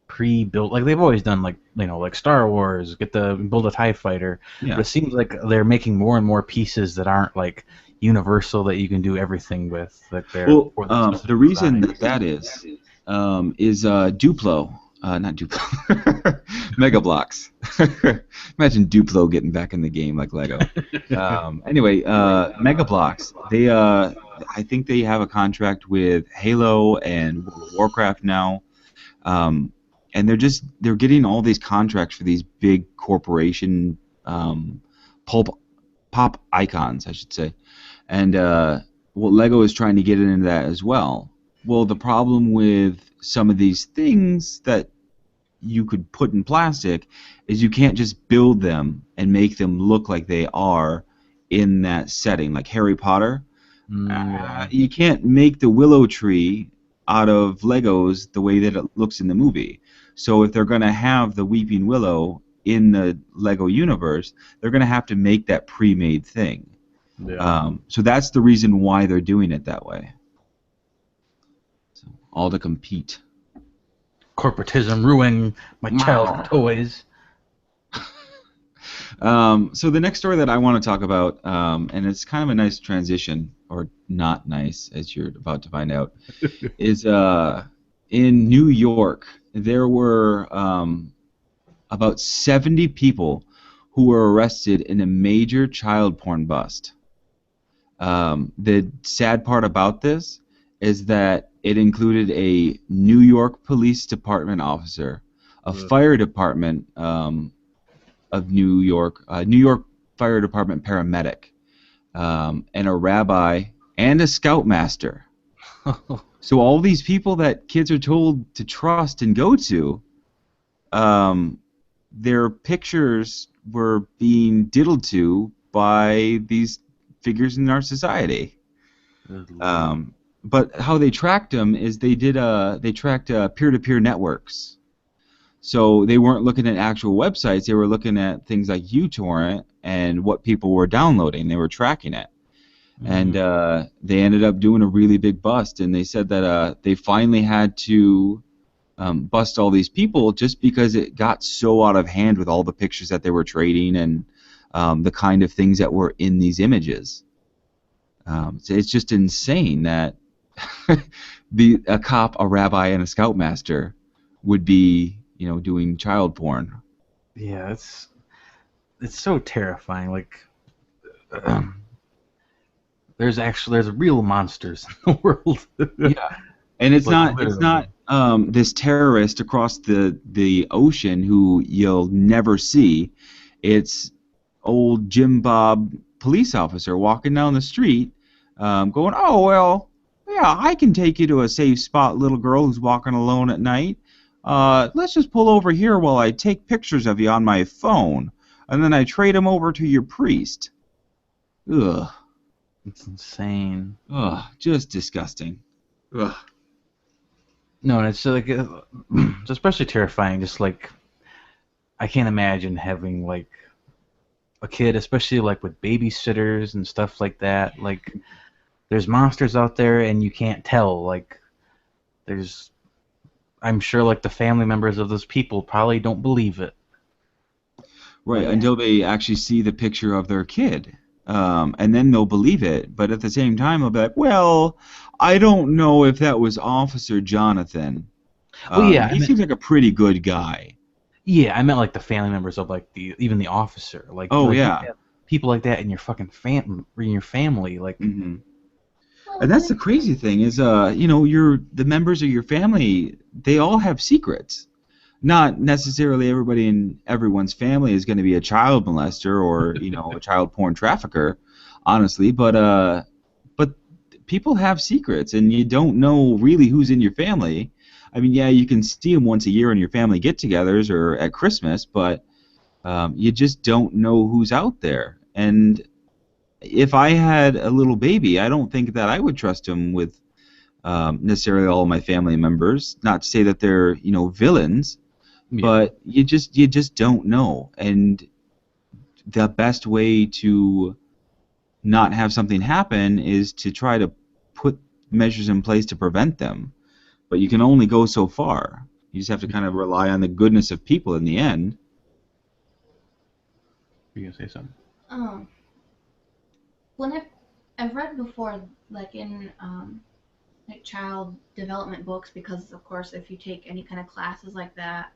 pre-built. Like they've always done, like like Star Wars, build a TIE fighter. Yeah. But it seems like they're making more and more pieces that aren't like universal that you can do everything with. Like they're Well, for the specific the reason design. that is Duplo, not Duplo, Mega Bloks. Imagine Duplo getting back in the game like Lego. Anyway, Mega Bloks. I think they have a contract with Halo and World of Warcraft now, and they're getting all these contracts for these big corporation pop icons, I should say, and Lego is trying to get into that as well. Well, the problem with some of these things that you could put in plastic is you can't just build them and make them look like they are in that setting. Like Harry Potter, you can't make the willow tree out of Legos the way that it looks in the movie. So if they're going to have the Weeping Willow in the Lego universe, they're going to have to make that pre-made thing. Yeah. So that's the reason why they're doing it that way. So, all to compete. Corporatism ruining my childhood toys. So the next story that I want to talk about, and it's kind of a nice transition, or not nice, as you're about to find out, is in New York. There were about 70 people who were arrested in a major child porn bust. The sad part about this is that it included a New York Police Department officer, a fire department of New York Fire Department paramedic, and a rabbi and a scoutmaster. So all these people that kids are told to trust and go to, their pictures were being diddled to by these figures in our society. But how they tracked them is they tracked peer-to-peer networks. So they weren't looking at actual websites. They were looking at things like uTorrent and what people were downloading. They were tracking it. And they ended up doing a really big bust. And they said that they finally had to bust all these people just because it got so out of hand with all the pictures that they were trading and the kind of things that were in these images. So it's just insane that a cop, a rabbi, and a scoutmaster would be, doing child porn. Yeah, it's so terrifying. Like, there's real monsters in the world. Yeah, and it's Like, not this terrorist across the ocean who you'll never see. It's old Jim Bob police officer walking down the street, going, "Oh well, yeah, I can take you to a safe spot, little girl who's walking alone at night. Let's just pull over here while I take pictures of you on my phone, and then I trade them over to your priest." Ugh. It's insane. Ugh, just disgusting. Ugh. No, and it's like it's especially terrifying. Just like I can't imagine having like a kid, especially like with babysitters and stuff like that. Like, there's monsters out there, and you can't tell. Like, I'm sure like the family members of those people probably don't believe it. Right, until they actually see the picture of their kid. And then they'll believe it. But at the same time, they'll be like, well, I don't know if that was Officer Jonathan. Well, yeah, he seems like a pretty good guy. Yeah, I meant like the family members of like even the officer. Like, oh, like, yeah. you have people like that in your fucking in your family. Like, Mm-hmm. And that's the crazy thing is, the members of your family, they all have secrets. Not necessarily everybody in everyone's family is going to be a child molester or a child porn trafficker, honestly. But people have secrets, and you don't know really who's in your family. I mean, yeah, you can see them once a year in your family get-togethers or at Christmas, but You just don't know who's out there. And if I had a little baby, I don't think that I would trust him with necessarily all of my family members. Not to say that they're villains, Yeah. but you just don't know. And the best way to not have something happen is to try to put measures in place to prevent them. But you can only go so far. You just have to kind of rely on the goodness of people in the end. You gonna say something? Um, when I've read before, like in like child development books, because of course if you take any kind of classes like that,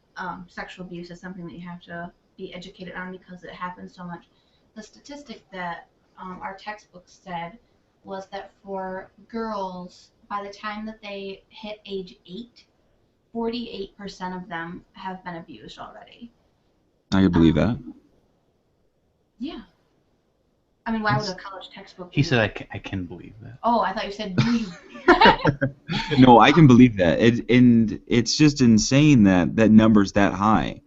sexual abuse is something that you have to be educated on because it happens so much. The statistic that our textbooks said was that for girls, by the time that they hit age 8, 48% of them have been abused already. I can believe that. Yeah. I mean, why would a college textbook He be- said I can believe that. Oh, I thought you said do you? No, I can believe that. And it's just insane that that number's that high.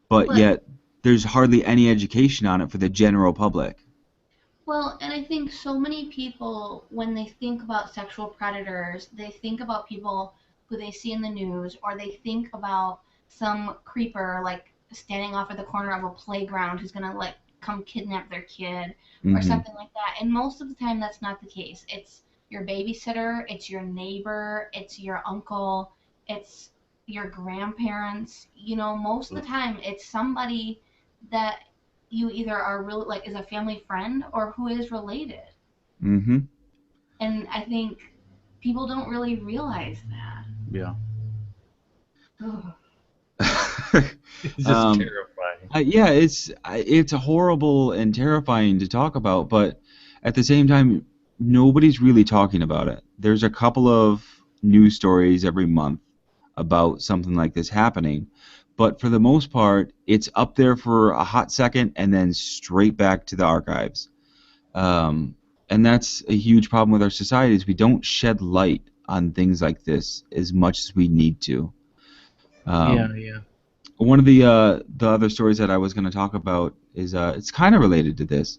But But- yet there's hardly any education on it for the general public. Well, and I think so many people, when they think about sexual predators, they think about people who they see in the news, or they think about some creeper like standing off at the corner of a playground who's gonna like come kidnap their kid or Mhm. something like that. And most of the time, that's not the case. It's your babysitter, it's your neighbor, it's your uncle, it's your grandparents. You know, most of the time, it's somebody that you either are really like is a family friend or who is related. Mhm. And I think people don't really realize that. Yeah. Ugh. It's just Um, terrifying. Yeah, it's horrible and terrifying to talk about, but at the same time, nobody's really talking about it. There's a couple of news stories every month about something like this happening, but for the most part, it's up there for a hot second and then straight back to the archives. Um, and that's a huge problem with our society is we don't shed light on things like this as much as we need to. Um, Yeah. One of the other stories that I was going to talk about is it's kind of related to this,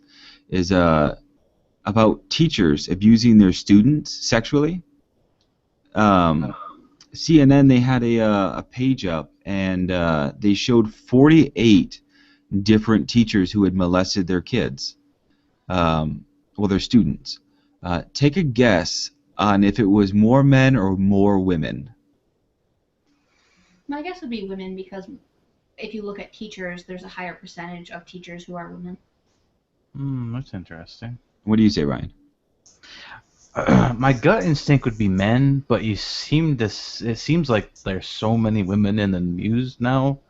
is about teachers abusing their students sexually. Um, CNN, they had a page up and they showed 48 different teachers who had molested their kids, well, their students. Take a guess on if it was more men or more women. My guess would be women because if you look at teachers, there's a higher percentage of teachers who are women. That's interesting. What do you say, Ryan? My gut instinct would be men, but it seems like there's so many women in the news now.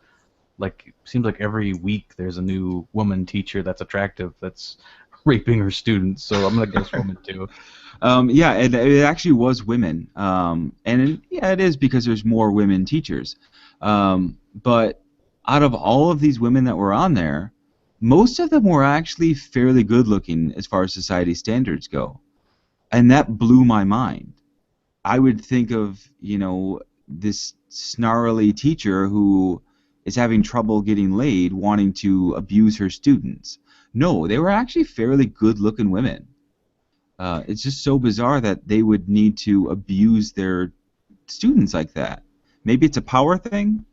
Like, it seems like every week there's a new woman teacher that's attractive that's raping her students. So I'm gonna guess woman too. Yeah, it actually was women, yeah, it is because there's more women teachers. But out of all of these women that were on there, most of them were actually fairly good looking as far as society standards go, and that blew my mind. I would think of this snarly teacher who is having trouble getting laid, wanting to abuse her students. No, they were actually fairly good looking women. It's just so bizarre that they would need to abuse their students like that. Maybe it's a power thing.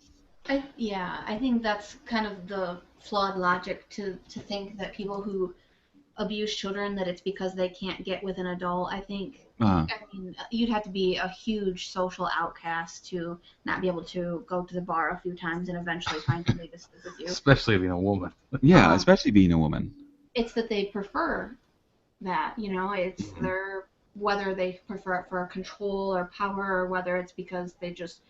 I think that's kind of the flawed logic to think that people who abuse children that it's because they can't get with an adult. I mean, you'd have to be a huge social outcast to not be able to go to the bar a few times and eventually find somebody to sleep with you. Especially being a woman. Yeah, especially being a woman. It's that they prefer that, it's their whether they prefer it for control or power or whether it's because they just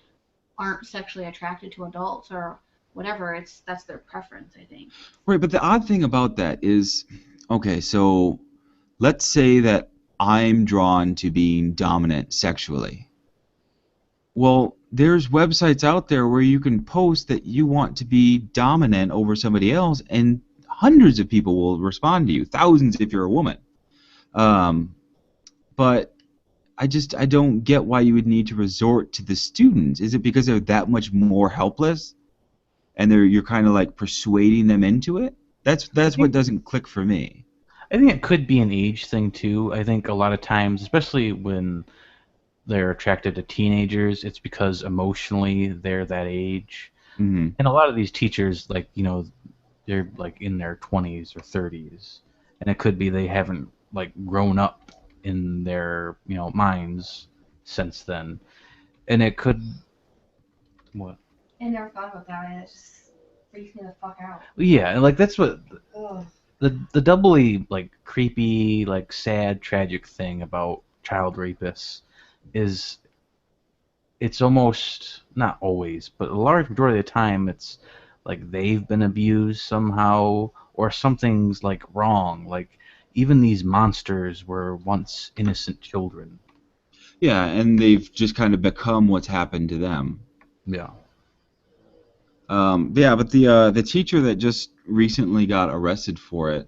aren't sexually attracted to adults or whatever. That's their preference, I think. Right, but the odd thing about that is, okay, so let's say that I'm drawn to being dominant sexually. Well, there's websites out there where you can post that you want to be dominant over somebody else, and hundreds of people will respond to you, thousands if you're a woman. But I don't get why you would need to resort to the students. Is it because they're that much more helpless? and you're kind of like persuading them into it. I That's what think doesn't click for me. I think it could be an age thing too. I think a lot of times, especially when they're attracted to teenagers, it's because emotionally they're that age. Hmm. And a lot of these teachers, like, they're like in their 20s or 30s, and it could be they haven't like grown up in their minds since then, and it could what I never thought about that, and it just freaks me the fuck out. yeah, and like that's what Ugh. the doubly like creepy, like sad, tragic thing about child rapists is it's almost not always, but a large majority of the time it's like they've been abused somehow or something's like wrong. Like even these monsters were once innocent children. Yeah, and they've just kind of become what's happened to them. Yeah. Yeah, but the teacher that just recently got arrested for it,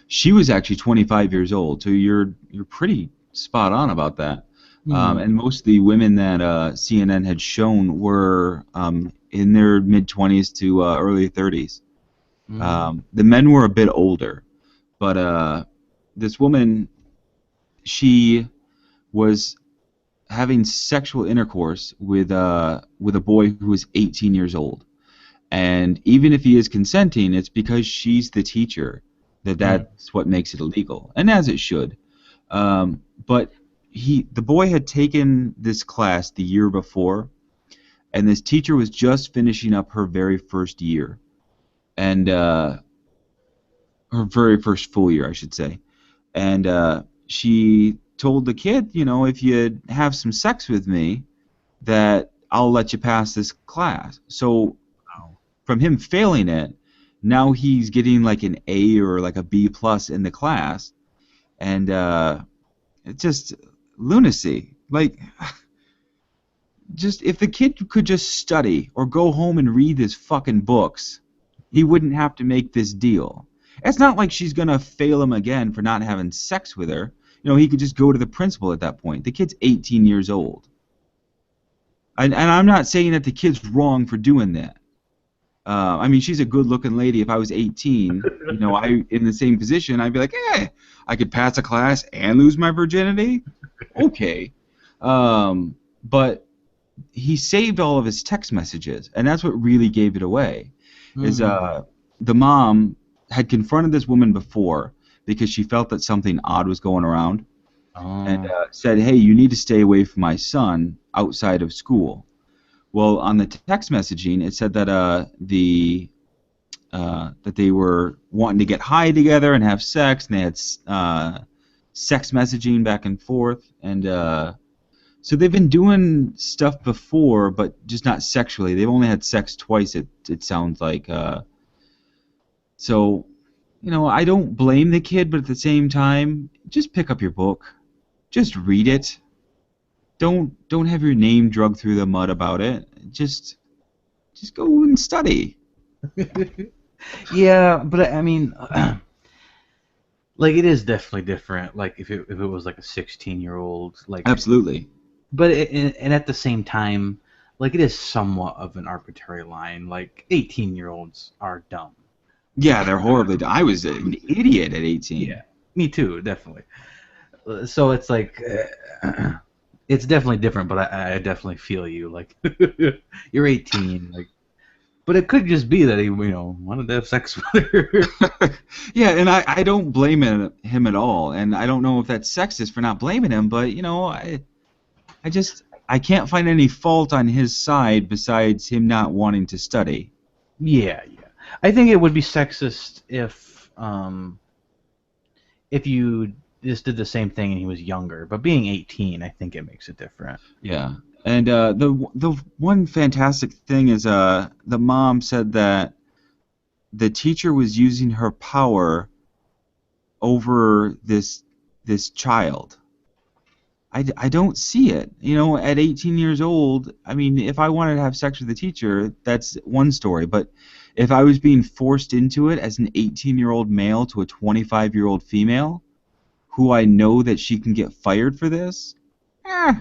she was actually 25 years old. So you're pretty spot on about that. Hmm. And most of the women that CNN had shown were in their mid 20s to early 30s. Hmm. The men were a bit older, but this woman, she was having sexual intercourse with a boy who was 18 years old. And even if he is consenting, it's because she's the teacher that's what makes it illegal, and as it should. But the boy had taken this class the year before, and this teacher was just finishing up her very first year, and her very first full year, I should say. And she told the kid, if you have some sex with me, that I'll let you pass this class. So Wow. from him failing it, now he's getting like an A or like a B plus in the class, and it's just lunacy. Like, just if the kid could just study or go home and read his fucking books, he wouldn't have to make this deal. It's not like she's gonna fail him again for not having sex with her. He could just go to the principal at that point. The kid's 18 years old. And I'm not saying that the kid's wrong for doing that. I mean, she's a good-looking lady. If I was 18, I in the same position, I'd be like, I could pass a class and lose my virginity. Okay, but he saved all of his text messages, and that's what really gave it away. Is Hmm. the mom had confronted this woman before because she felt that something odd was going around, and Oh. said, "Hey, you need to stay away from my son outside of school." Well, on the text messaging, it said that that they were wanting to get high together and have sex, and they had sex messaging back and forth, and so they've been doing stuff before, but just not sexually. They've only had sex twice. It sounds like. So, I don't blame the kid, but at the same time, just pick up your book, just read it. Don't have your name dragged through the mud about it. Just go and study. Yeah, but I mean, like it is definitely different. Like if it was like a 16-year-old, like, Absolutely. but and at the same time, like it is somewhat of an arbitrary line. Like 18-year-olds are dumb. Yeah, they're horribly. I was an idiot at Yeah, 18. me too, definitely. So it's like it's definitely different, but I definitely feel you. Like you're 18, like, but it could just be that he wanted to have sex with her. Yeah, and I don't blame him at all, and I don't know if that's sexist for not blaming him, but I can't find any fault on his side besides him not wanting to study. Yeah, yeah. I think it would be sexist if you just did the same thing and he was younger. But being 18, I think it makes it different. Yeah, and the one fantastic thing is the mom said that the teacher was using her power over this child. I don't see it. At 18 years old, I mean, if I wanted to have sex with a teacher, that's one story. But if I was being forced into it as an 18-year-old male to a 25-year-old female, who I know that she can get fired for this, eh,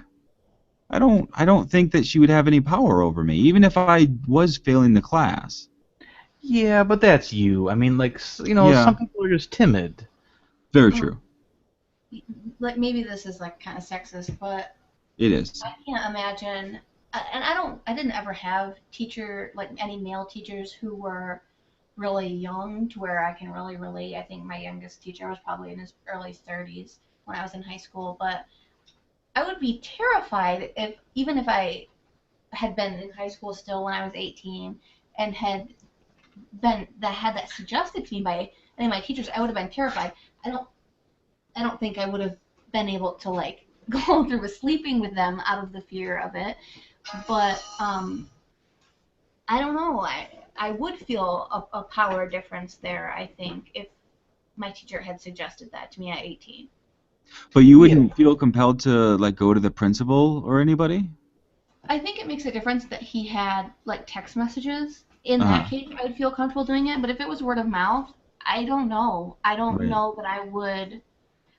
I don't think that she would have any power over me, even if I was failing the class. Yeah, but that's you. I mean, like, Yeah, some people are just timid. very Um, true. like maybe this is like kind of sexist, but It is. I can't imagine. And I didn't ever have like any male teachers who were really young to where I can really relate. I think my youngest teacher was probably in his early 30s when I was in high school, but I would be terrified if even if I had been in high school still when I was 18 and had that suggested to me by any of my teachers, I would have been terrified. I don't I don't think I would have been able to like go through with sleeping with them out of the fear of it. But I don't know. I would feel a power difference there. I think if my teacher had suggested that to me at 18. But you Yeah. wouldn't feel compelled to like go to the principal or anybody? I think it makes a difference that he had like text messages. In that Uh-huh. case, I would feel comfortable doing it. But if it was word of mouth, I don't know. I don't Right. know that I would,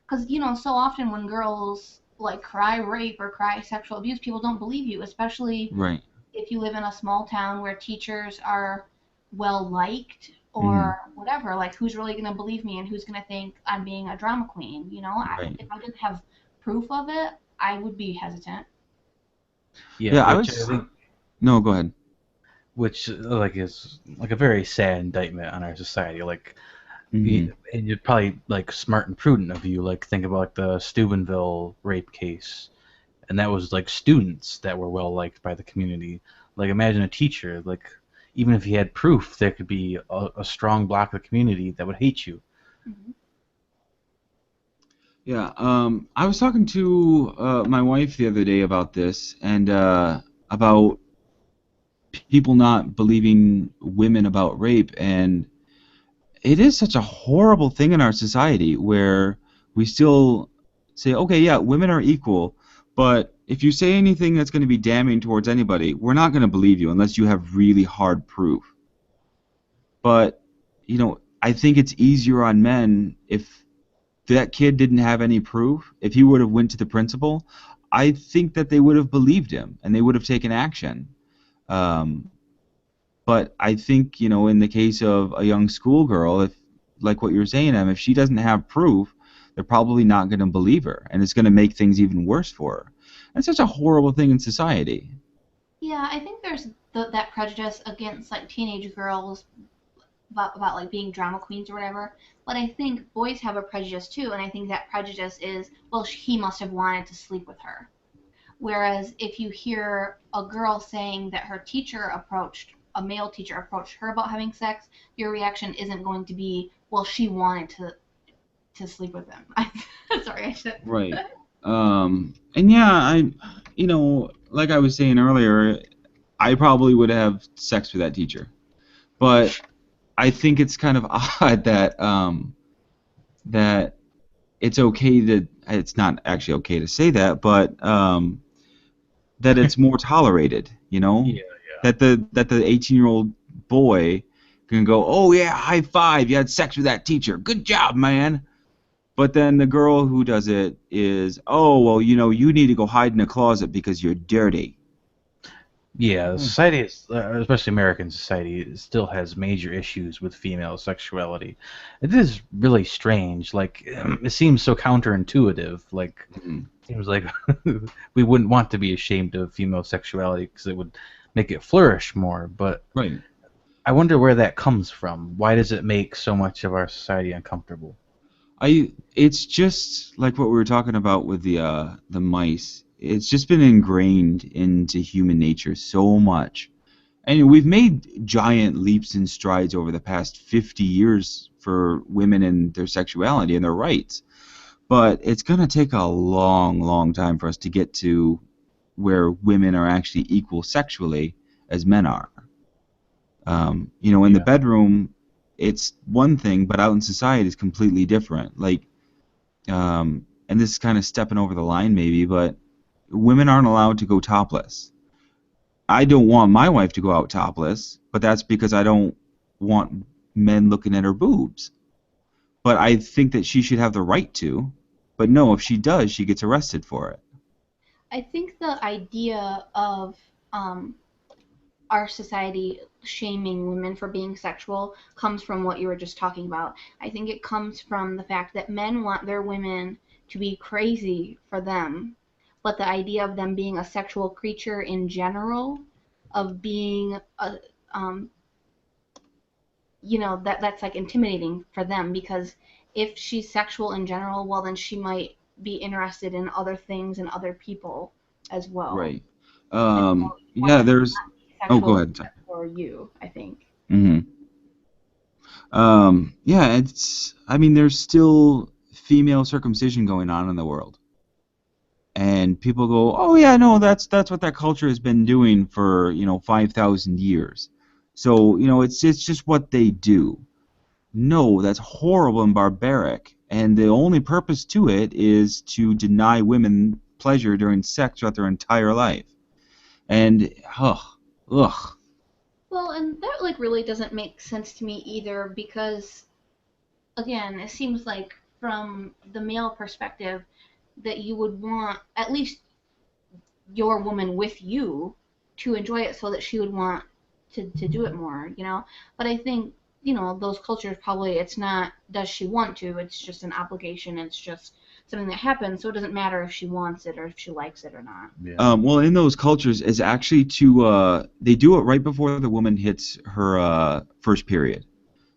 because so often when girls like cry rape or cry sexual abuse, people don't believe you, especially Right. if you live in a small town where teachers are well liked Hmm. or whatever. Like, who's really going to believe me and who's going to think I'm being a drama queen? Right. If I didn't have proof of it, I would be hesitant. Yeah, Yeah, I which I was. think, No, go ahead. which like is like a very sad indictment on our society. Like, Hmm. and you're probably like smart and prudent of you. Like, think about like the Steubenville rape case, and that was like students that were well liked by the community. Like, imagine a teacher. Like, even if he had proof, there could be a strong block of the community that would hate you. Mm-hmm. Yeah. I was talking to my wife the other day about this and about people not believing women about rape, and it is such a horrible thing in our society where we still say, okay, yeah, women are equal, but if you say anything that's going to be damning towards anybody, we're not going to believe you unless you have really hard proof. But, I think it's easier on men if that kid didn't have any proof. If he would have went to the principal, I think that they would have believed him and they would have taken action. Um, But I think, in the case of a young schoolgirl, if like what you're saying, Em, if she doesn't have proof, they're probably not going to believe her, and it's going to make things even worse for her. That's such a horrible thing in society. Yeah, I think there's that prejudice against like teenage girls about like being drama queens or whatever. But I think boys have a prejudice too, and I think that prejudice is, well, he must have wanted to sleep with her. Whereas if you hear a girl saying that a male teacher approached her about having sex, your reaction isn't going to be, well, she wanted to sleep with him. Sorry, I should. Right. And yeah, like I was saying earlier, I probably would have sex with that teacher. But I think it's kind of odd that it's not actually okay to say that, but that it's more tolerated, Yeah, that the 18-year-old boy can go, oh yeah, high five, you had sex with that teacher, good job, man. But then the girl who does it is, oh well, you need to go hide in a closet because you're dirty. yeah. Hmm. Society, especially American society, still has major issues with female sexuality. It is really strange. Like, it seems so counterintuitive. Like, Mhm. seems like we wouldn't want to be ashamed of female sexuality because it would make it flourish more. But Right. I wonder where that comes from. Why does it make so much of our society uncomfortable? It's just like what we were talking about with the mice. It's just been ingrained into human nature so much. And we've made giant leaps and strides over the past 50 years for women and their sexuality and their rights. But it's going to take a long, long time for us to get to where women are actually equal sexually as men are. In the Yeah. bedroom, it's one thing, but out in society, it's completely different. Like, and this is kind of stepping over the line maybe, but women aren't allowed to go topless. I don't want my wife to go out topless, but that's because I don't want men looking at her boobs. But I think that she should have the right to. But no, if she does, she gets arrested for it. I think the idea of our society shaming women for being sexual comes from what you were just talking about. I think it comes from the fact that men want their women to be crazy for them, but the idea of them being a sexual creature in general, of being a, that's like intimidating for them, because if she's sexual in general, well, then she might be interested in other things and other people as well. Right. And so you want Yeah, them to there's. not be Oh, go sexual ahead. except for you, I think. Mm-hmm. Yeah, I mean, there's still female circumcision going on in the world. And people go, oh yeah, no, that's what that culture has been doing for 5,000 years. So it's just what they do. No, that's horrible and barbaric. And the only purpose to it is to deny women pleasure during sex throughout their entire life. And ugh. Well, and that like really doesn't make sense to me either, because again, it seems like from the male perspective that you would want at least your woman with you to enjoy it so that she would want to do it more. But I think, those cultures probably it's not does she want to, it's just an obligation, it's just something that happens, so it doesn't matter if she wants it or if she likes it or not. Yeah. Well, in those cultures, is actually they do it right before the woman hits her first period.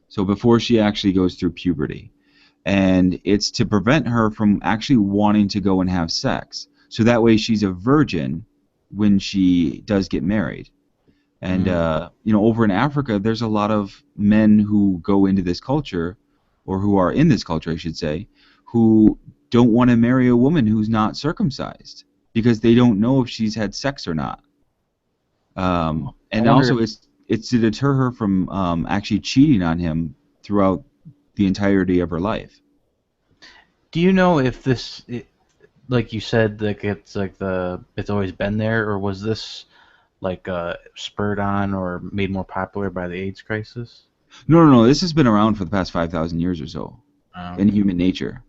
So before she actually goes through puberty. And it's to prevent her from actually wanting to go and have sex. So that way she's a virgin when she does get married. And over in Africa, there's a lot of men who go into this culture, or who are in this culture, I should say, who don't want to marry a woman who's not circumcised because they don't know if she's had sex or not. And also, it's to deter her from actually cheating on him throughout the entirety of her life. Do you know if like you said, like it's always been there, or was this like spurred on or made more popular by the AIDS crisis? No. This has been around for the past 5,000 years or so in human nature.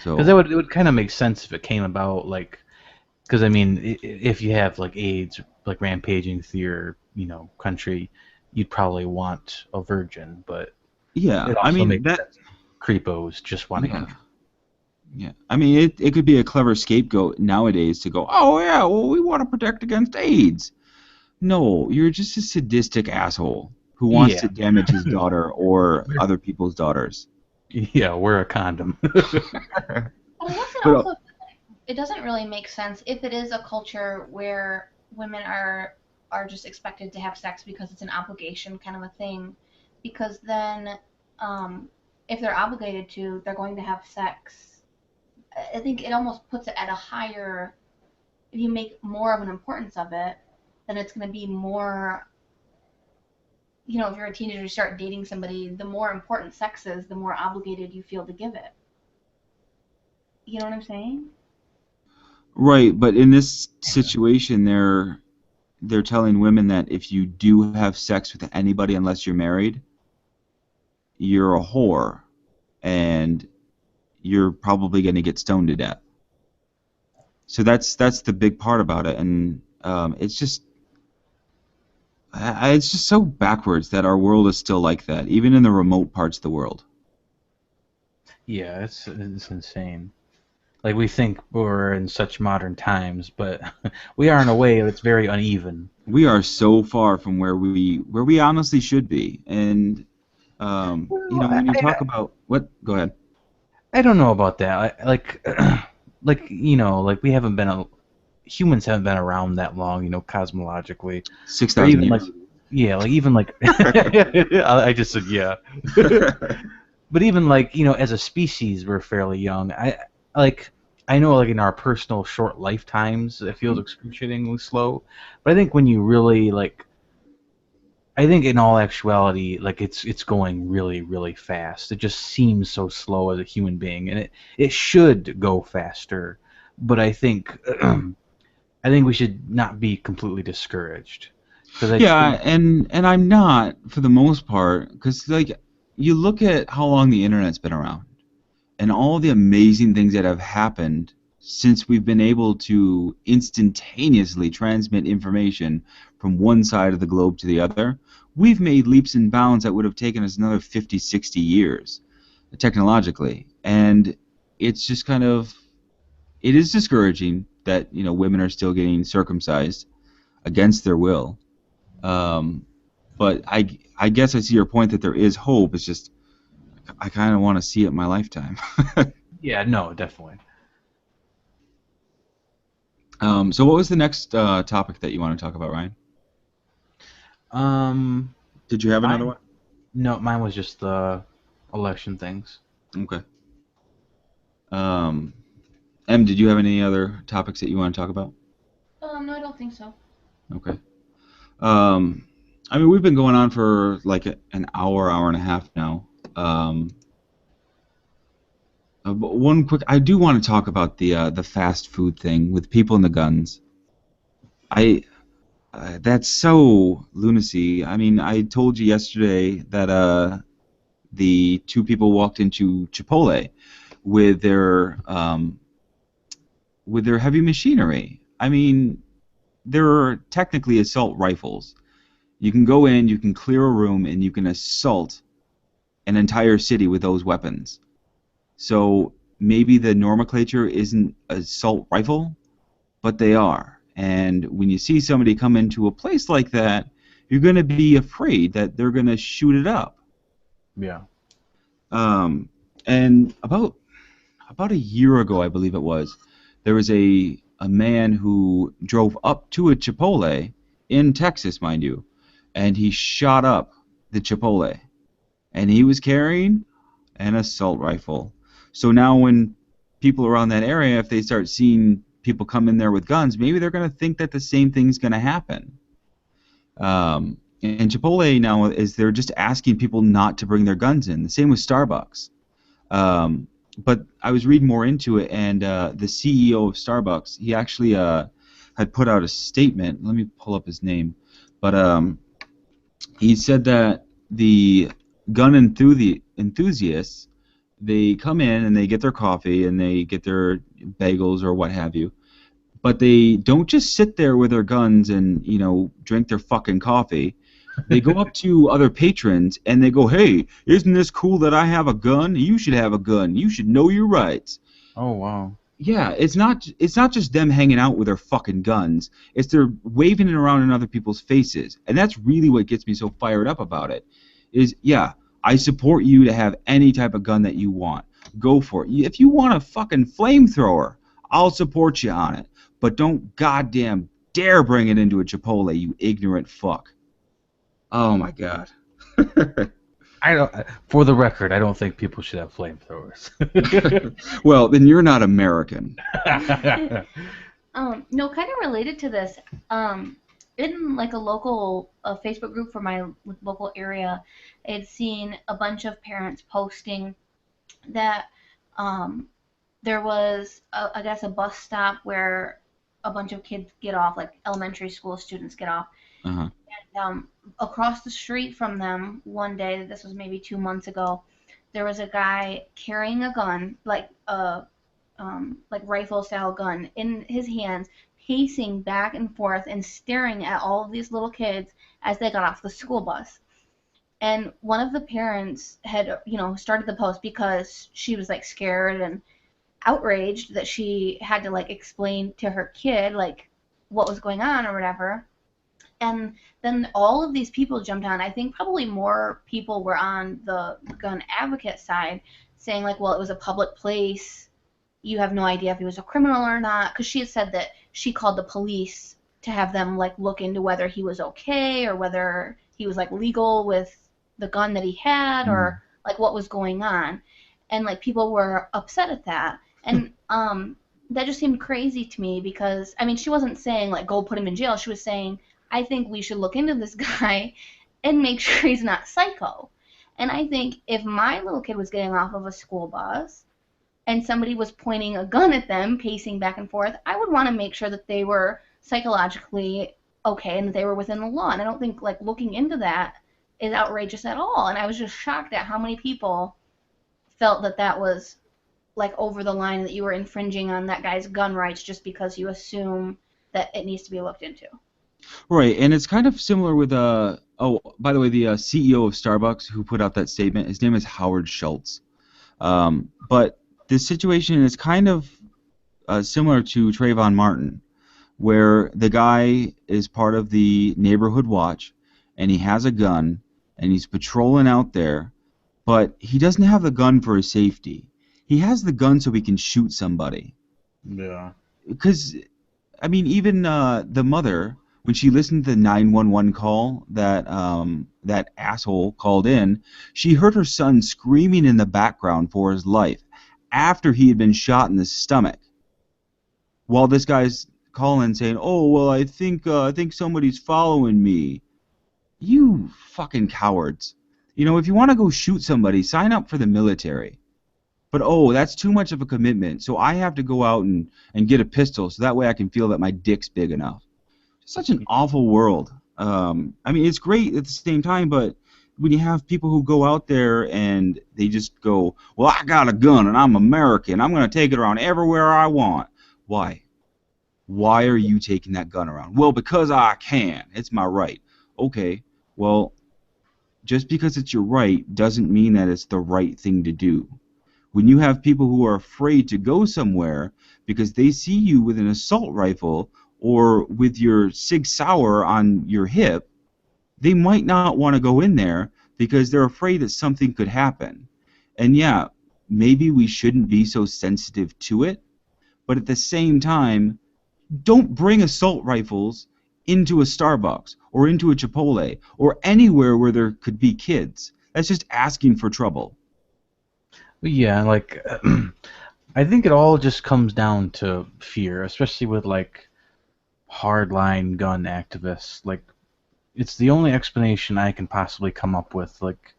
So Because it would kind of make sense if it came about because I mean, if you have like AIDS like rampaging through your country, you'd probably want a virgin, but yeah, it I also mean makes sense. Creepos just want to yeah, yeah. I mean, it could be a clever scapegoat nowadays to go, oh yeah, well we want to protect against AIDS. No, you're just a sadistic asshole who wants Yeah. to damage his daughter or other people's daughters. Yeah, wear a condom. But I guess But it doesn't really make sense if it is a culture where women are just expected to have sex because it's an obligation kind of a thing, because then if they're obligated to, they're going to have sex. I think it almost puts it at a higher, if you make more of an importance of it, then it's going to be more, if you're a teenager, you start dating somebody, the more important sex is, the more obligated you feel to give it. You know what I'm saying? right, but in this situation, they're telling women that if you do have sex with anybody unless you're married, you're a whore, and you're probably going to get stoned to death. So that's the big part about it, and it's just so backwards that our world is still like that, even in the remote parts of the world. Yeah, it's insane. Like we think we're in such modern times, but we are in a way that's very uneven. We are so far from where we honestly should be, and Well, when you talk about what, go ahead. I don't know about that. Like we haven't humans haven't been around that long, cosmologically. Six Or thousand even years. I just said yeah. But even as a species, we're fairly young. I know in our personal short lifetimes, it feels excruciatingly slow. But I think when you really I think in all actuality, it's going really, really fast. It just seems so slow as a human being, and it should go faster. But I think I think we should not be completely discouraged, because I Yeah, think and I'm not for the most part, because you look at how long the internet's been around and all the amazing things that have happened since we've been able to instantaneously transmit information from one side of the globe to the other, we've made leaps and bounds that would have taken us another 50, 60 years technologically. And it's just kind of, it is discouraging that, women are still getting circumcised against their will. But I guess I see your point that there is hope. It's just, I kind of want to see it in my lifetime. Yeah, no, definitely. So what was the next topic that you want to talk about, Ryan? Did you have another one? No, mine was just the election things. Okay. Em, did you have any other topics that you want to talk about? No, I don't think so. Okay. I mean, we've been going on for like an hour, hour and a half now. But one quick, I do want to talk about the fast food thing with people and the guns. I That's so lunacy. I mean, I told you yesterday that the two people walked into Chipotle with their heavy machinery. I mean, they're technically assault rifles. You can go in, you can clear a room, and you can assault an entire city with those weapons. So maybe the nomenclature isn't assault rifle, but they are. And when you see somebody come into a place like that, you're going to be afraid that they're going to shoot it up. Yeah. And about a year ago, I believe it was, there was a man who drove up to a Chipotle in Texas, mind you, and he shot up the Chipotle. And he was carrying an assault rifle. So now when people around that area, if they start seeing people come in there with guns, maybe they're going to think that the same thing's going to happen. And Chipotle now is they're just asking people not to bring their guns in. The same with Starbucks. But I was reading more into it, and the CEO of Starbucks, he actually had put out a statement. Let me pull up his name. But he said that the gun enthusiasts, they come in and they get their coffee and they get their bagels or what have you, but they don't just sit there with their guns and drink their fucking coffee. They go up to other patrons and they go, "Hey, isn't this cool that I have a gun? You should have a gun. You should know your rights." Oh, wow. Yeah, it's not just them hanging out with their fucking guns. It's they're waving it around in other people's faces. And that's really what gets me so fired up about it. Is, yeah, I support you to have any type of gun that you want. Go for it. If you want a fucking flamethrower, I'll support you on it. But don't goddamn dare bring it into a Chipotle, you ignorant fuck. Oh my god. I don't. For the record, I don't think people should have flamethrowers. Well, then you're not American. No, kind of related to this. In like a local Facebook group for my local area, I had seen a bunch of parents posting that there was, I guess, a bus stop where a bunch of kids get off, like elementary school students get off. Uh-huh. And across the street from them, one day, this was maybe 2 months ago, there was a guy carrying a gun, like a rifle-style gun, in his hands, pacing back and forth and staring at all of these little kids as they got off the school bus. And one of the parents had, started the post because she was like scared and outraged that she had to like explain to her kid like what was going on or whatever. And then all of these people jumped on. I think probably more people were on the gun advocate side saying like, well, it was a public place. You have no idea if he was a criminal or not. Because she had said that she called the police to have them like look into whether he was okay or whether he was like legal with the gun that he had or like what was going on. And like people were upset at that. And that just seemed crazy to me because, I mean, she wasn't saying like go put him in jail. She was saying, I think we should look into this guy and make sure he's not psycho. And I think if my little kid was getting off of a school bus and somebody was pointing a gun at them, pacing back and forth, I would want to make sure that they were psychologically okay and that they were within the law. And I don't think like looking into that is outrageous at all. And I was just shocked at how many people felt that that was like over the line that you were infringing on that guy's gun rights just because you assume that it needs to be looked into. Right, and it's kind of similar with oh, by the way, the CEO of Starbucks who put out that statement, his name is Howard Schultz. But this situation is kind of similar to Trayvon Martin, where the guy is part of the neighborhood watch, and he has a gun, and he's patrolling out there, but he doesn't have the gun for his safety. He has the gun so he can shoot somebody. Yeah. Because, I mean, even the mother, when she listened to the 911 call that asshole called in, she heard her son screaming in the background for his life after he had been shot in the stomach. While this guy's calling saying, "Oh, well, I think somebody's following me." You fucking cowards. You know, if you want to go shoot somebody, sign up for the military. But oh, that's too much of a commitment. So I have to go out and get a pistol so that way I can feel that my dick's big enough. Such an awful world. I mean, it's great at the same time, but when you have people who go out there and they just go, "Well, I got a gun and I'm American. I'm going to take it around everywhere I want." Why? Why are you taking that gun around? Well, because I can. It's my right. Okay, well, just because it's your right doesn't mean that it's the right thing to do. When you have people who are afraid to go somewhere because they see you with an assault rifle or with your Sig Sauer on your hip, they might not want to go in there because they're afraid that something could happen. And yeah, maybe we shouldn't be so sensitive to it, but at the same time, don't bring assault rifles into a Starbucks or into a Chipotle or anywhere where there could be kids. That's just asking for trouble. Yeah, like I think it all just comes down to fear, especially with like hardline gun activists. Like it's the only explanation I can possibly come up with. Like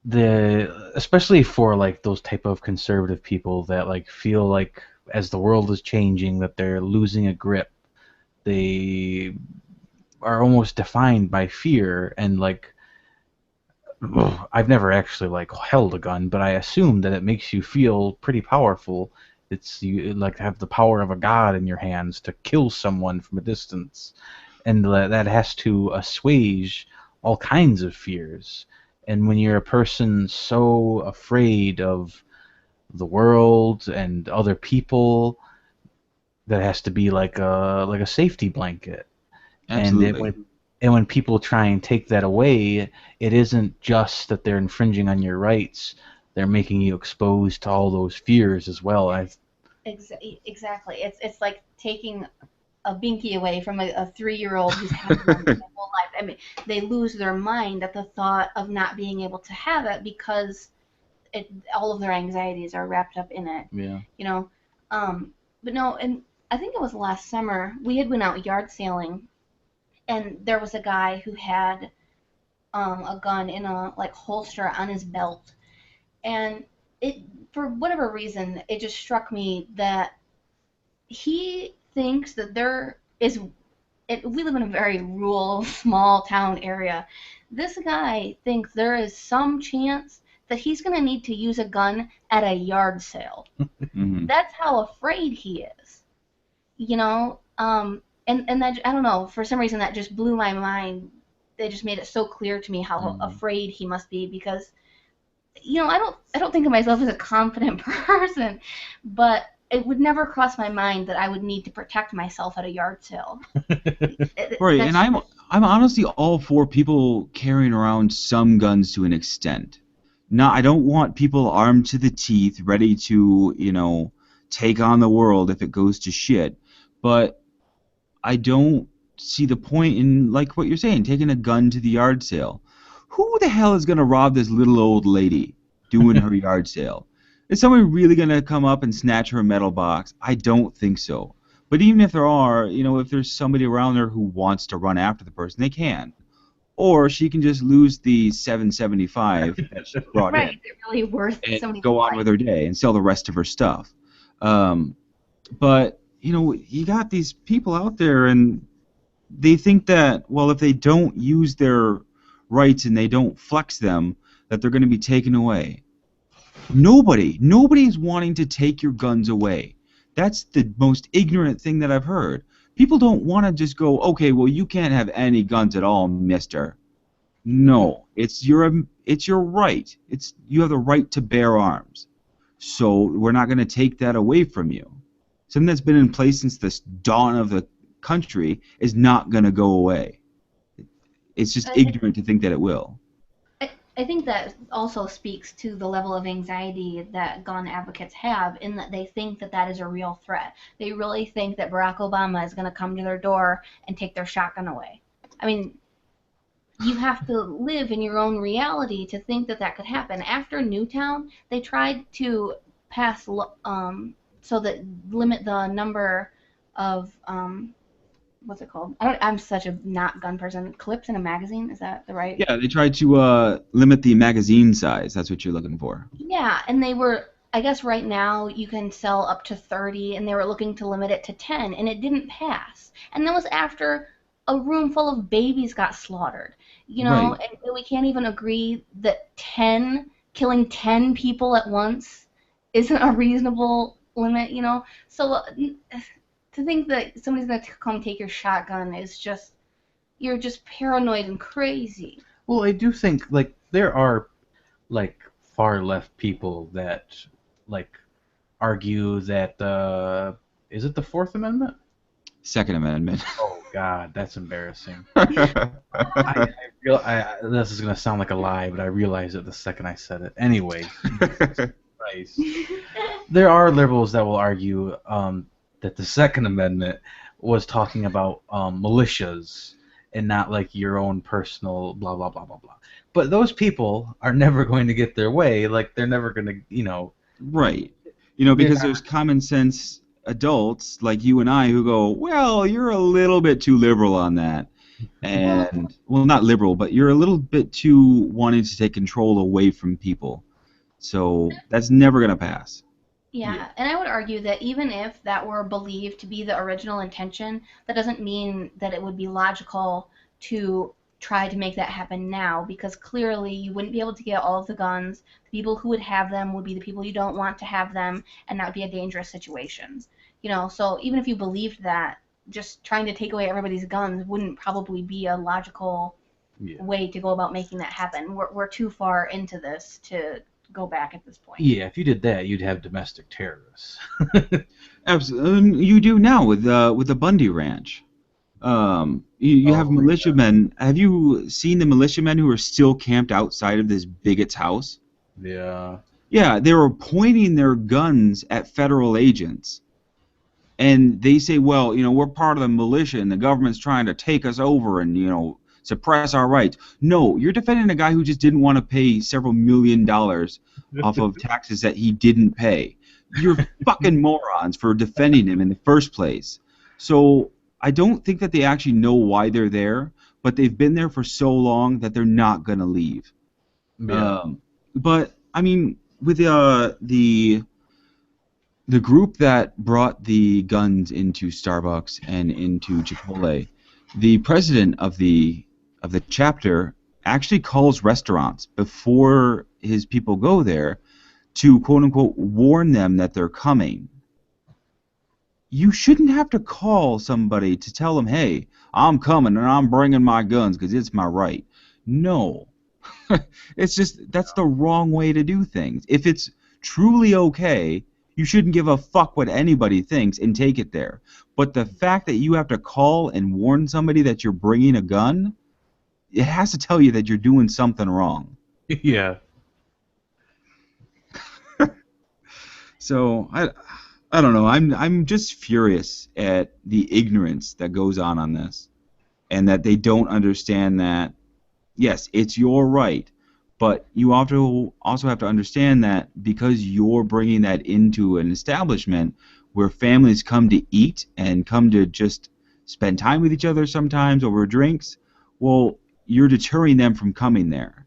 especially for like those type of conservative people that like feel like as the world is changing that they're losing a grip. They are almost defined by fear and like I've never actually like held a gun, but I assume that it makes you feel pretty powerful. It's you like have the power of a god in your hands to kill someone from a distance, and that has to assuage all kinds of fears. And when you're a person so afraid of the world and other people, that has to be like a safety blanket. And Absolutely. when people try and take that away, it isn't just that they're infringing on your rights; they're making you exposed to all those fears as well. Exactly. It's like taking a binky away from a 3-year-old who's had one their whole life. I mean, they lose their mind at the thought of not being able to have it because all of their anxieties are wrapped up in it. Yeah. You know, but no, and I think it was last summer we had went out yard sailing, and there was a guy who had a gun in a like holster on his belt, and it for whatever reason it just struck me that he thinks that there is we live in a very rural small town area. This guy thinks there is some chance that he's going to need to use a gun at a yard sale. Mm-hmm. That's how afraid he is, you know. And that I don't know, for some reason that just blew my mind. They just made it so clear to me how afraid he must be because, you know, I don't think of myself as a confident person, but it would never cross my mind that I would need to protect myself at a yard sale. Right, and I'm honestly all for people carrying around some guns to an extent. No, I don't want people armed to the teeth, ready to, you know, take on the world if it goes to shit. But I don't see the point in, like what you're saying, taking a gun to the yard sale. Who the hell is going to rob this little old lady doing her yard sale? Is someone really going to come up and snatch her metal box? I don't think so. But even if there are, you know, if there's somebody around there who wants to run after the person, they can. Or she can just lose the $775 that she brought right, in is it really worth and somebody's go on life? with her day and sell the rest of her stuff. But, you know, you got these people out there and they think that, well, if they don't use their rights and they don't flex them, that they're going to be taken away. Nobody's wanting to take your guns away. That's the most ignorant thing that I've heard. People don't want to just go, okay, well, you can't have any guns at all, mister. No, it's your right. You have the right to bear arms. So we're not going to take that away from you. Something that's been in place since the dawn of the country is not going to go away. It's just ignorant to think that it will. I think that also speaks to the level of anxiety that gun advocates have, in that they think that that is a real threat. They really think that Barack Obama is going to come to their door and take their shotgun away. I mean, you have to live in your own reality to think that that could happen. After Newtown, they tried to pass so that limit the number of what's it called? I'm such a not gun person. Clips in a magazine, is that the right? Yeah, they tried to limit the magazine size. That's what you're looking for. Yeah, and they were, I guess right now you can sell up to 30, and they were looking to limit it to 10, and it didn't pass. And that was after a room full of babies got slaughtered. You know, Right. and we can't even agree that killing 10 people at once isn't a reasonable limit, you know? So to think that somebody's going to come take your shotgun is just, you're just paranoid and crazy. Well, I do think like there are like far left people that like argue that is it the Fourth Amendment? Second Amendment. Oh God, that's embarrassing. This is gonna sound like a lie, but I realized it the second I said it. Anyway, Christ. There are liberals that will argue that the Second Amendment was talking about militias and not like your own personal blah blah blah blah blah. But those people are never going to get their way. Like they're never going to, you know. Right. You know, because there's common sense adults like you and I who go, well, you're a little bit too liberal on that. And, well, not liberal, but you're a little bit too wanting to take control away from people. So that's never going to pass. Yeah, and I would argue that even if that were believed to be the original intention, that doesn't mean that it would be logical to try to make that happen now, because clearly you wouldn't be able to get all of the guns. The people who would have them would be the people you don't want to have them, and that would be a dangerous situation. You know, so even if you believed that, just trying to take away everybody's guns wouldn't probably be a logical way to go about making that happen. We're too far into this to go back at this point. Yeah, if you did that, you'd have domestic terrorists. Absolutely. You do now with the Bundy Ranch. You have militiamen. Have you seen the militiamen who are still camped outside of this bigot's house? Yeah. Yeah, they were pointing their guns at federal agents. And they say, well, you know, we're part of the militia and the government's trying to take us over and, you know, suppress our rights. No, you're defending a guy who just didn't want to pay several $1 million off of taxes that he didn't pay. You're fucking morons for defending him in the first place. So I don't think that they actually know why they're there, but they've been there for so long that they're not going to leave. Yeah. But, I mean, with the group that brought the guns into Starbucks and into Chipotle, the president of the chapter actually calls restaurants before his people go there to quote unquote warn them that they're coming. You shouldn't have to call somebody to tell them, hey, I'm coming and I'm bringing my guns because it's my right. No. It's just, that's the wrong way to do things. If it's truly okay, you shouldn't give a fuck what anybody thinks and take it there. But the fact that you have to call and warn somebody that you're bringing a gun, it has to tell you that you're doing something wrong. Yeah. So I don't know. I'm just furious at the ignorance that goes on this, and that they don't understand that. Yes, it's your right, but you also have to understand that because you're bringing that into an establishment where families come to eat and come to just spend time with each other sometimes over drinks, well, you're deterring them from coming there.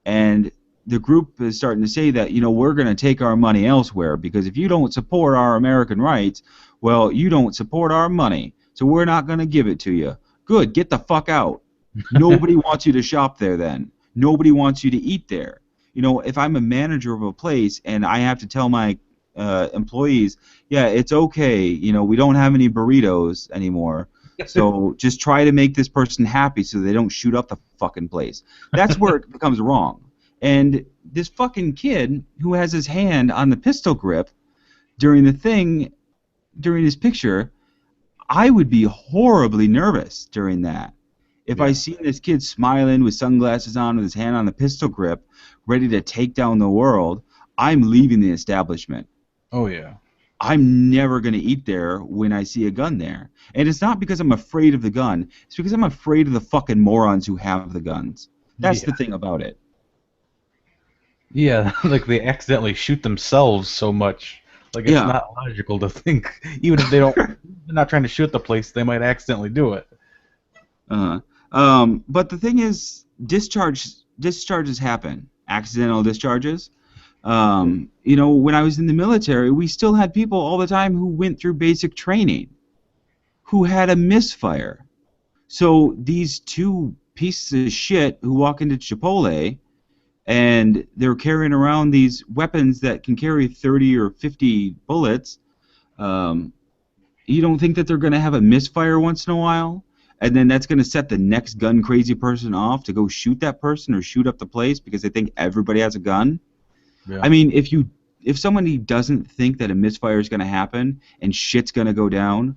And the group is starting to say that, you know, we're going to take our money elsewhere because if you don't support our American rights, well, you don't support our money, so we're not going to give it to you. Good, get the fuck out. Nobody wants you to shop there then. Nobody wants you to eat there. You know, if I'm a manager of a place and I have to tell my employees, yeah, it's okay, you know, we don't have any burritos anymore, so just try to make this person happy so they don't shoot up the fucking place. That's where it becomes wrong. And this fucking kid who has his hand on the pistol grip during the thing, during his picture, I would be horribly nervous during that. If I Yeah. seen this kid smiling with sunglasses on with his hand on the pistol grip, ready to take down the world, I'm leaving the establishment. Oh yeah. I'm never going to eat there when I see a gun there. And it's not because I'm afraid of the gun. It's because I'm afraid of the fucking morons who have the guns. That's Yeah. the thing about it. Yeah, like they accidentally shoot themselves so much. Like it's Yeah. not logical to think, even if they're not trying to shoot the place, they might accidentally do it. But the thing is, discharges happen. Accidental discharges. You know, when I was in the military, we still had people all the time who went through basic training who had a misfire. So these two pieces of shit who walk into Chipotle and they're carrying around these weapons that can carry 30 or 50 bullets, you don't think that they're going to have a misfire once in a while? And then that's going to set the next gun crazy person off to go shoot that person or shoot up the place because they think everybody has a gun? Yeah. I mean, if somebody doesn't think that a misfire is going to happen and shit's going to go down,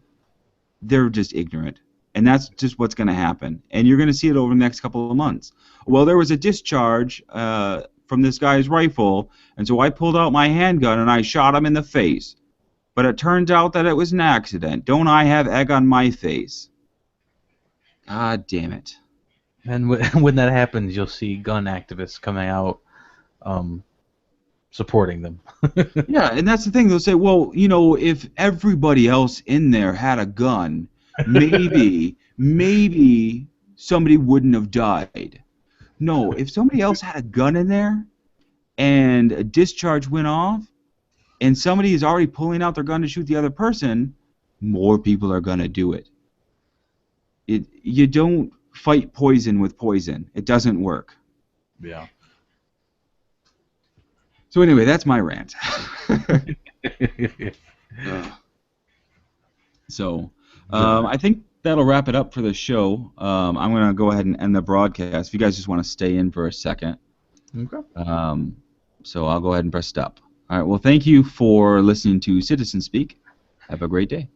they're just ignorant. And that's just what's going to happen. And you're going to see it over the next couple of months. Well, there was a discharge from this guy's rifle, and so I pulled out my handgun and I shot him in the face. But it turned out that it was an accident. Don't I have egg on my face? God damn it. And when that happens, you'll see gun activists coming out, supporting them. Yeah, and that's the thing. They'll say, well, you know, if everybody else in there had a gun, maybe somebody wouldn't have died. No, if somebody else had a gun in there and a discharge went off and somebody is already pulling out their gun to shoot the other person, more people are going to do it. You don't fight poison with poison. It doesn't work. Yeah. So anyway, that's my rant. So I think that'll wrap it up for the show. I'm going to go ahead and end the broadcast. If you guys just want to stay in for a second. Okay. So I'll go ahead and press stop. All right, well, thank you for listening to Citizen Speak. Have a great day.